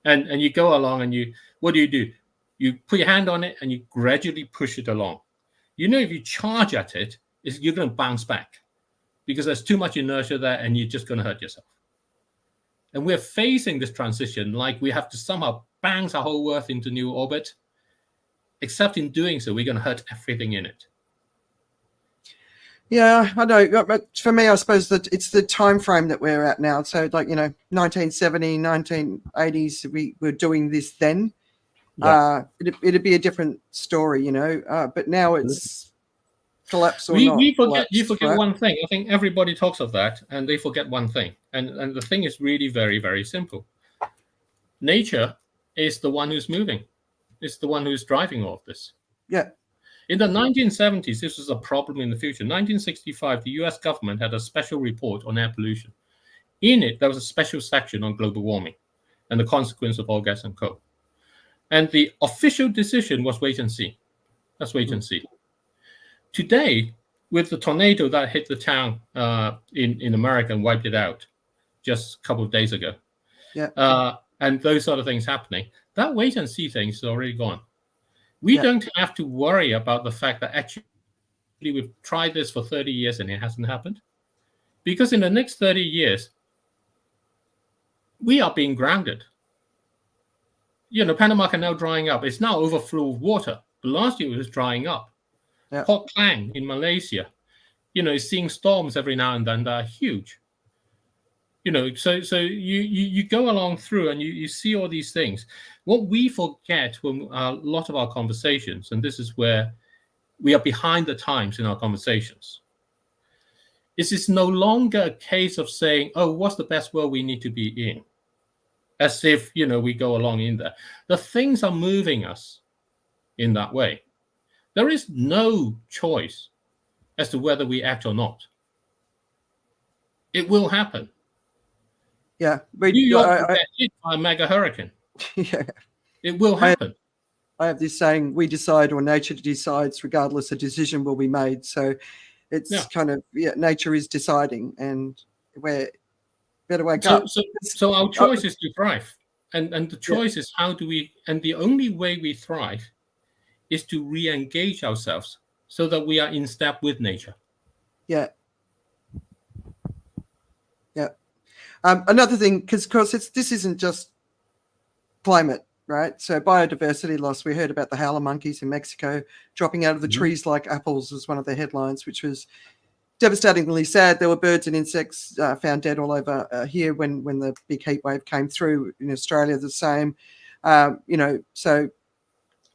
And you go along and what do? You put your hand on it and you gradually push it along. You know, if you charge at it, you're going to bounce back because there's too much inertia there and you're just going to hurt yourself. And we're facing this transition like we have to somehow bounce our whole Earth into new orbit, except in doing so, we're going to hurt everything in it. Yeah, I know. But for me, I suppose that it's the time frame that we're at now. So, like, 1970, 1980s, we were doing this then. Yeah. It'd be a different story, but now it's collapse or not. You forget right? One thing. I think everybody talks of that, and they forget one thing. And the thing is really very, very simple. Nature is the one who's moving. It's the one who's driving all of this. Yeah. In the 1970s, this was a problem in the future. 1965, the US government had a special report on air pollution. In it, there was a special section on global warming and the consequence of oil, gas, and coal. And the official decision was wait and see. Let's wait and see. Today, with the tornado that hit the town in America and wiped it out just a couple of days ago, and those sort of things happening, that wait and see thing is already gone. We don't have to worry about the fact that actually we've tried this for 30 years and it hasn't happened. Because in the next 30 years, we are being grounded. Panama Canal drying up. It's now overflow of water. But last year it was drying up. Yeah. Port Klang in Malaysia, seeing storms every now and then that are huge. So you go along through and you see all these things. What we forget when a lot of our conversations, and this is where we are behind the times in our conversations, is it's no longer a case of saying, oh, what's the best world we need to be in? As if, we go along in there. The things are moving us in that way. There is no choice as to whether we act or not. It will happen. Yeah. New York will get hit by a mega hurricane. Yeah. It will happen. I have this saying, we decide or nature decides, regardless, a decision will be made. So it's kind of, nature is deciding, and we're better wake up. So our choice is to thrive. And the choice is how do we, and the only way we thrive is to re-engage ourselves so that we are in step with nature. Yeah. Yeah. Another thing, because of course this isn't just climate, right? So biodiversity loss. We heard about the howler monkeys in Mexico dropping out of the trees like apples was one of the headlines, which was devastatingly sad. There were birds and insects found dead all over here when the big heat wave came through. In Australia, the same. So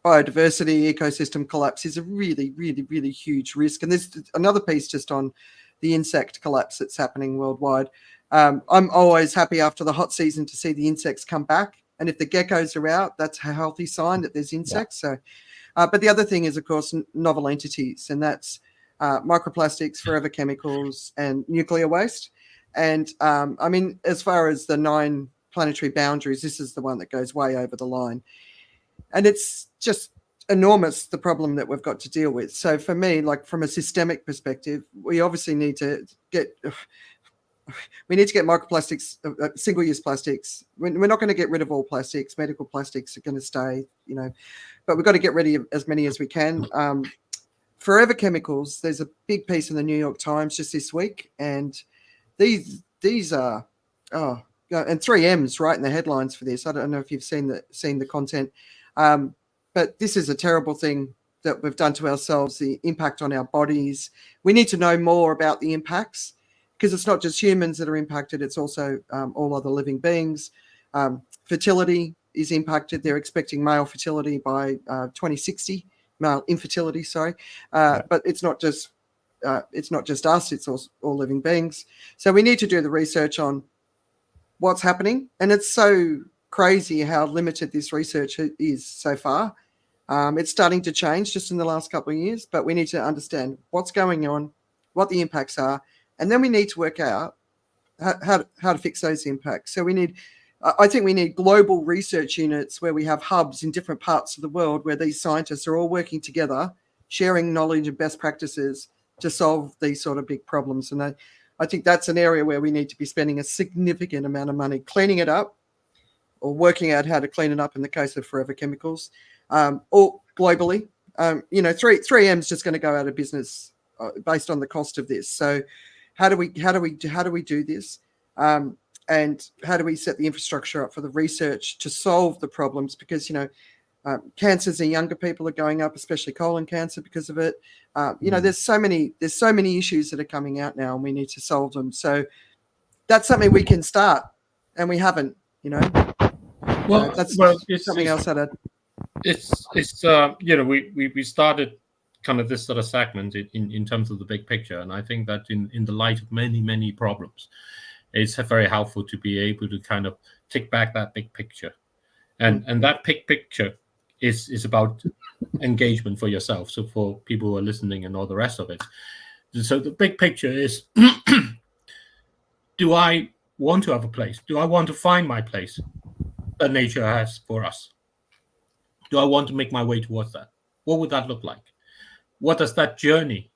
biodiversity, ecosystem collapse is a really, really, really huge risk. And there's another piece just on the insect collapse that's happening worldwide. I'm always happy after the hot season to see the insects come back. And if the geckos are out, that's a healthy sign that there's insects. Yeah. So, but the other thing is, of course, novel entities, and that's microplastics, forever chemicals, and nuclear waste. And I mean, as far as the 9 planetary boundaries, this is the one that goes way over the line. And it's just enormous, the problem that we've got to deal with. So for me, like from a systemic perspective, we obviously need to get microplastics, single-use plastics. We're not going to get rid of all plastics. Medical plastics are going to stay, but we've got to get rid of as many as we can. Forever chemicals, there's a big piece in the New York Times just this week, and these are, and 3M's right in the headlines for this. I don't know if you've seen the content. But this is a terrible thing that we've done to ourselves, the impact on our bodies. We need to know more about the impacts, because it's not just humans that are impacted, it's also all other living beings. Fertility is impacted. They're expecting male fertility by 2060, male infertility, sorry. But it's not just us, it's all living beings. So we need to do the research on what's happening. And it's so crazy how limited this research is so far. It's starting to change just in the last couple of years, but we need to understand what's going on, what the impacts are, and then we need to work out how to fix those impacts. So I think we need global research units where we have hubs in different parts of the world where these scientists are all working together, sharing knowledge and best practices to solve these sort of big problems. And I think that's an area where we need to be spending a significant amount of money cleaning it up, or working out how to clean it up in the case of forever chemicals, or globally. 3M's just going to go out of business based on the cost of this. So how do we do this? And how do we set the infrastructure up for the research to solve the problems? Because, cancers in younger people are going up, especially colon cancer because of it. There's so many issues that are coming out now, and we need to solve them. So that's something we can start, and we haven't, Well, that's something else I'd add. We started kind of this sort of segment in terms of the big picture, and I think that in the light of many problems, it's very helpful to be able to kind of take back that big picture, and that big picture is about engagement for yourself. So for people who are listening and all the rest of it, so the big picture is: do I want to have a place? Do I want to find my place that nature has for us? Do I want to make my way towards that? What would that look like? What might that journey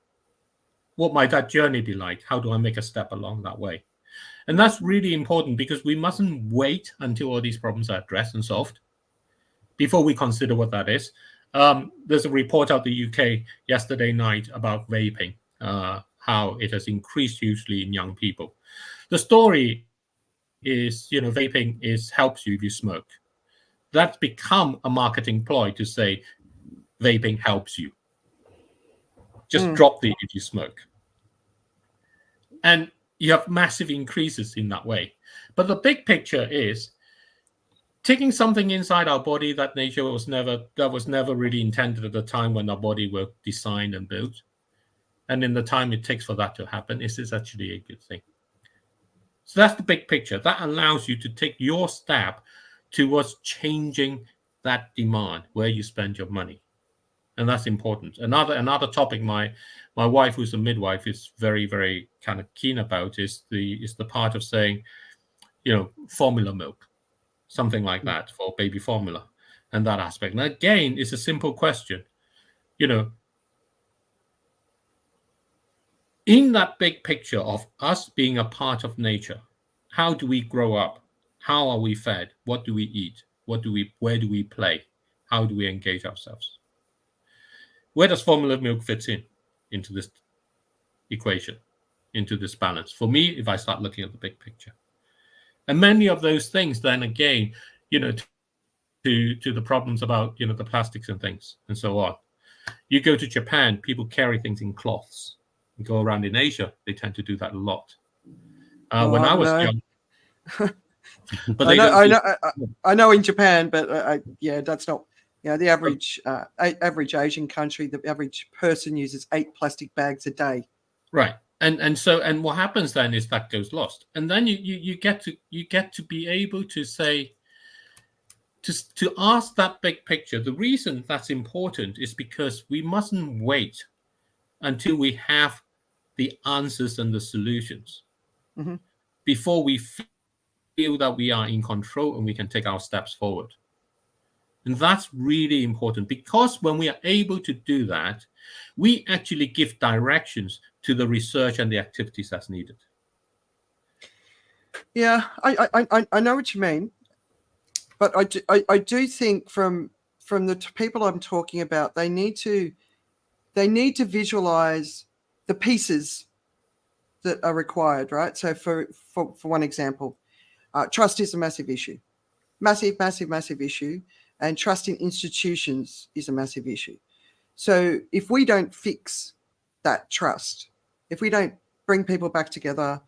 be like? How do I make a step along that way? And that's really important, because we mustn't wait until all these problems are addressed and solved before we consider what that is. There's a report out the UK yesterday night about vaping, how it has increased hugely in young people. The story is, vaping helps you if you smoke. That's become a marketing ploy to say vaping helps you. Just drop the if you smoke. And you have massive increases in that way. But the big picture is taking something inside our body that nature was never really intended at the time when our body were designed and built. And in the time it takes for that to happen, is this actually a good thing? So that's the big picture. That allows you to take your step towards changing that demand, where you spend your money. And that's important. Another topic my wife, who's a midwife, is very, very kind of keen about is the part of saying, formula milk, something like that for baby formula, and that aspect. And again, it's a simple question. In that big picture of us being a part of nature, how do we grow up? How are we fed? What do we eat? Where do we play? How do we engage ourselves? Where does formula milk fit into this equation, into this balance? For me, if I start looking at the big picture. And many of those things then again, to the problems about, the plastics and things and so on. You go to Japan, people carry things in cloths. You go around in Asia, they tend to do that a lot. When I was young. But I know in Japan, but that's not, the average Asian country, the average person uses 8 plastic bags a day. Right. And what happens then is that goes lost. And then you get to be able to say, to ask that big picture. The reason that's important is because we mustn't wait until we have the answers and the solutions before we feel that we are in control and we can take our steps forward. And that's really important, because when we are able to do that, we actually give directions to the research and the activities that's needed. Yeah, I know what you mean, but I do think from the people I'm talking about, they need to visualize the pieces that are required, right? So for one example, trust is a massive issue, massive issue, and trust in institutions is a massive issue. So if we don't fix that trust, if we don't bring people back together,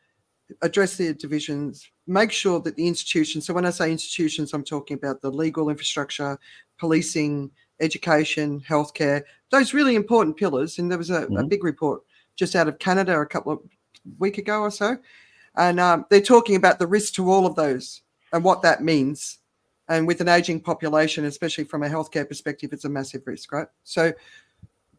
address their divisions, make sure that the institutions, so when I say institutions, I'm talking about the legal infrastructure, policing, education, healthcare, those really important pillars. And there was a big report just out of Canada a couple of weeks ago or so. And they're talking about the risk to all of those and what that means. And with an aging population, especially from a healthcare perspective, it's a massive risk, right? So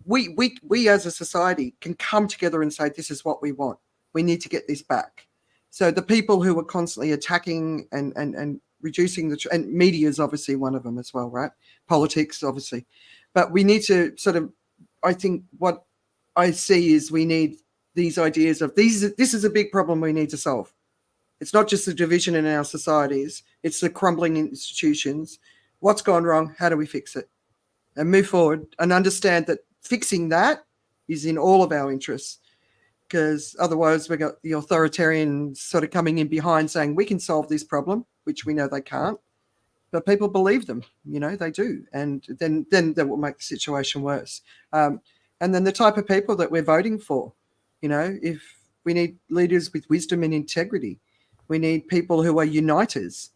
we as a society can come together and say, this is what we want. We need to get this back. So the people who are constantly attacking and reducing and media is obviously one of them as well, right? Politics, obviously. But we need to sort of, I think what I see is we need these ideas of this is a big problem we need to solve. It's not just the division in our societies, it's the crumbling institutions. What's gone wrong? How do we fix it? And move forward and understand that fixing that is in all of our interests, because otherwise we've got the authoritarians sort of coming in behind saying we can solve this problem, which we know they can't. But people believe them, they do. And then that will make the situation worse. And then the type of people that we're voting for, if we need leaders with wisdom and integrity, we need people who are uniters.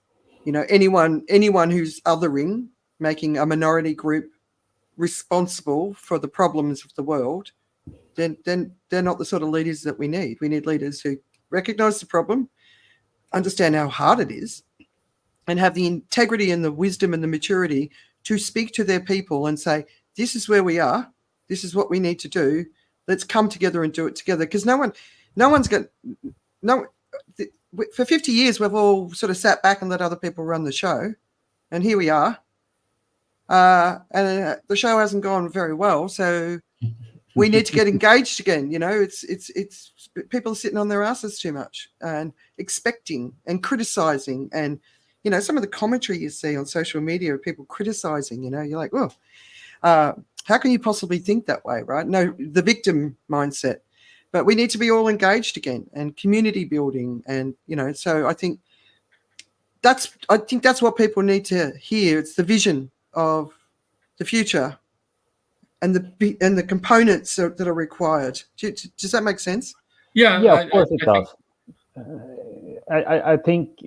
Anyone who's othering, making a minority group responsible for the problems of the world, then they're not the sort of leaders that we need. We need leaders who recognize the problem, understand how hard it is, and have the integrity and the wisdom and the maturity to speak to their people and say, this is where we are. This is what we need to do. Let's come together and do it together. Because for 50 years, we've all sort of sat back and let other people run the show. And here we are. And the show hasn't gone very well. So we need to get engaged again. It's people are sitting on their asses too much and expecting and criticizing. And, some of the commentary you see on social media of people criticizing, you're like, well, how can you possibly think that way, right? No, the victim mindset. But we need to be all engaged again and community building. And, so I think I think that's what people need to hear. It's the vision of the future and the components that are required. Does that make sense? Yeah, Yeah, of course it think, does. I think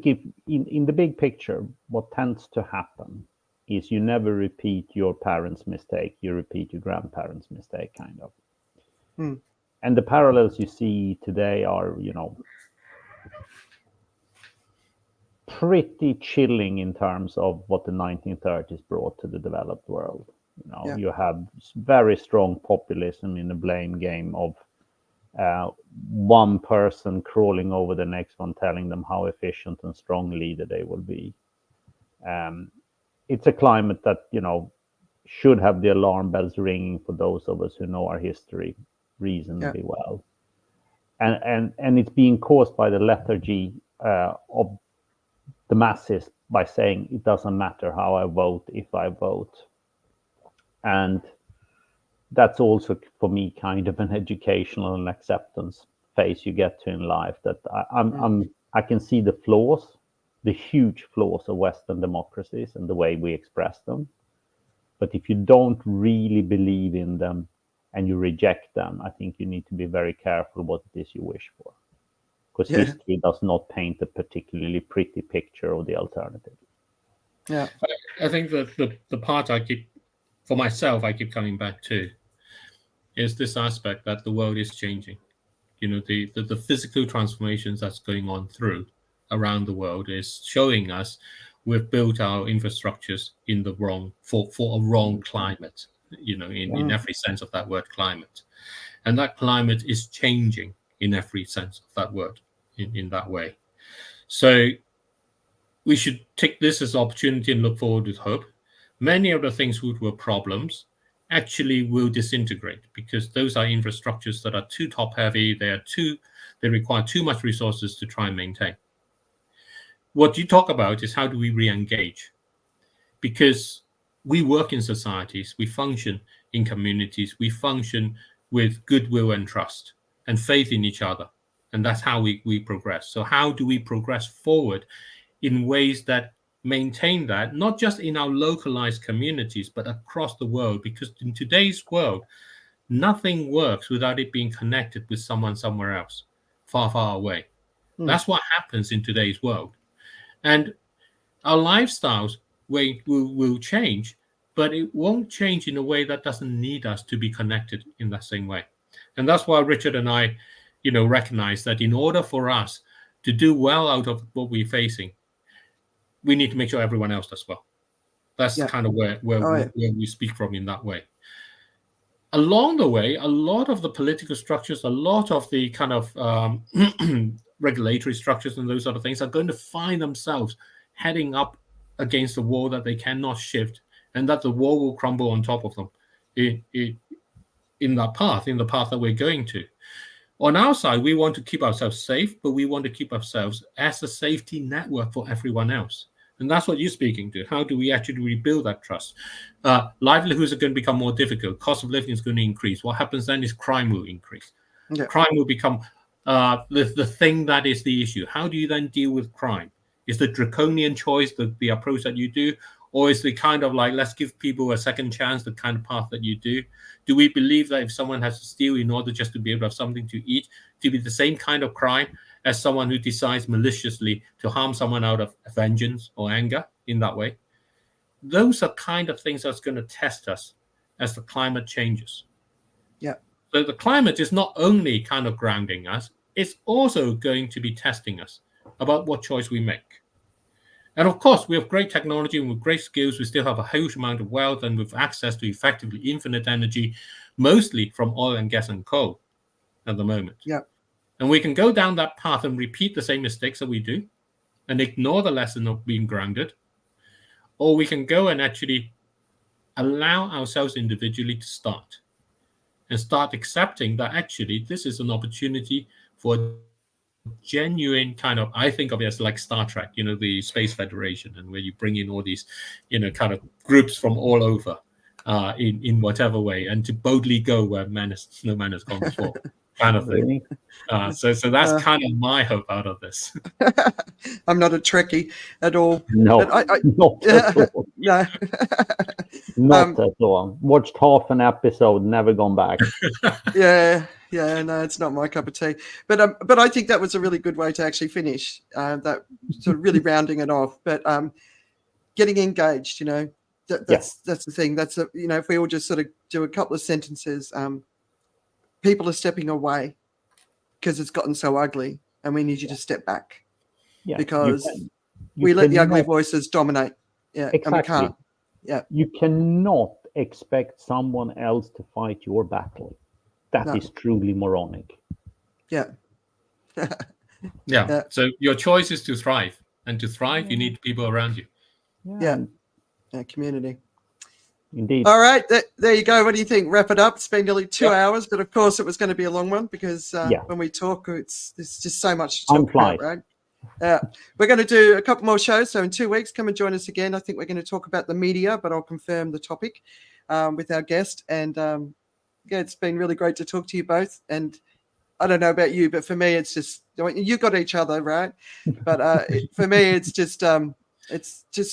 if in the big picture, what tends to happen is you never repeat your parents' mistake, you repeat your grandparents' mistake, kind of. And the parallels you see today are, pretty chilling in terms of what the 1930s brought to the developed world. You have very strong populism in the blame game of one person crawling over the next one, telling them how efficient and strong leader they will be. It's a climate that, should have the alarm bells ringing for those of us who know our history reasonably well. And it's being caused by the lethargy of the masses by saying it doesn't matter how I vote if I vote. And that's also for me kind of an educational and acceptance phase you get to in life, that I can see the flaws, the huge flaws of Western democracies and the way we express them. But if you don't really believe in them and you reject them, I think you need to be very careful what it is you wish for. Because history does not paint a particularly pretty picture of the alternative. Yeah, I think that the part I keep coming back to is this aspect that the world is changing. The physical transformations that's going on around the world is showing us we've built our infrastructures in the wrong for a wrong climate. In every sense of that word, climate, and that climate is changing in every sense of that word in that way. So we should take this as an opportunity and look forward with hope. Many of the things which were problems actually will disintegrate because those are infrastructures that are too top heavy. They require too much resources to try and maintain. What you talk about is how do we re-engage? Because we work in societies, we function in communities, we function with goodwill and trust and faith in each other. And that's how we progress. So how do we progress forward in ways that maintain that, not just in our localized communities, but across the world? Because in today's world, nothing works without it being connected with someone somewhere else, far, far away. That's what happens in today's world. And our lifestyles will change, but it won't change in a way that doesn't need us to be connected in that same way. And that's why Richard and I, recognize that in order for us to do well out of what we're facing, we need to make sure everyone else does well. That's kind of where we speak from in that way. Along the way, a lot of the political structures, a lot of the kind of regulatory structures and those other things are going to find themselves heading up against a wall that they cannot shift, and that the wall will crumble on top of them in the path that we're going to. On our side, we want to keep ourselves safe, but we want to keep ourselves as a safety network for everyone else. And that's what you're speaking to. How do we actually rebuild that trust? Livelihoods are going to become more difficult. Cost of living is going to increase. What happens then is crime will increase. Yeah. Crime will become the thing that is the issue. How do you then deal with crime? Is the draconian choice the approach that you do? Or is the kind of like, let's give people a second chance, the kind of path that you do? Do we believe that if someone has to steal in order just to be able to have something to eat, to be the same kind of crime as someone who decides maliciously to harm someone out of vengeance or anger in that way? Those are kind of things that's going to test us as the climate changes. Yeah. So the climate is not only kind of grounding us, it's also going to be testing us about what choice we make. And of course, we have great technology and with great skills, we still have a huge amount of wealth and with access to effectively infinite energy, mostly from oil and gas and coal at the moment. Yeah. And we can go down that path and repeat the same mistakes that we do and ignore the lesson of being grounded. Or we can go and actually allow ourselves individually to start accepting that actually this is an opportunity for genuine kind of, I think of it as like Star Trek, the Space Federation, and where you bring in all these, kind of groups from all over in whatever way, and to boldly go where no man has gone before. kind of thing. Really? So that's kind of my hope out of this. I'm not a Trekkie at all. No, But not at all. No. Not at all. Watched half an episode, never gone back. Yeah, no, it's not my cup of tea. But I think that was a really good way to actually finish. That sort of really rounding it off. But getting engaged, you know, that's the thing. That's you know, if we all just sort of do a couple of sentences, people are stepping away because it's gotten so ugly, and we need you to step back because we let the ugly voices dominate. Yeah, exactly. And we can't. Yeah, you cannot expect someone else to fight your battle. That is truly moronic. Yeah. Yeah. So your choice is to thrive, and to thrive, you need people around you. Yeah. Community. Indeed. All right, there you go. What do you think? Wrap it up. It's been nearly 2 hours, but of course it was going to be a long one because when we talk, there's just so much to talk about, right? We're going to do a couple more shows. So in 2 weeks, come and join us again. I think we're going to talk about the media, but I'll confirm the topic with our guest. And it's been really great to talk to you both. And I don't know about you, but for me, it's just you got each other, right? But for me, it's just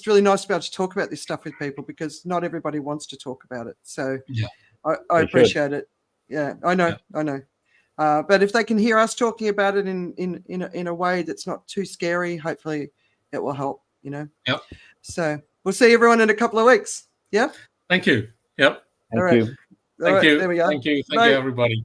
really nice to be able to talk about this stuff with people because not everybody wants to talk about it. So I appreciate it. Yeah, I know. But if they can hear us talking about it in a way that's not too scary, hopefully it will help, you know? Yep. So we'll see everyone in a couple of weeks. Yeah? Thank you. Yep. Thank you. Thank you. There we go. Thank you. Thank you, everybody.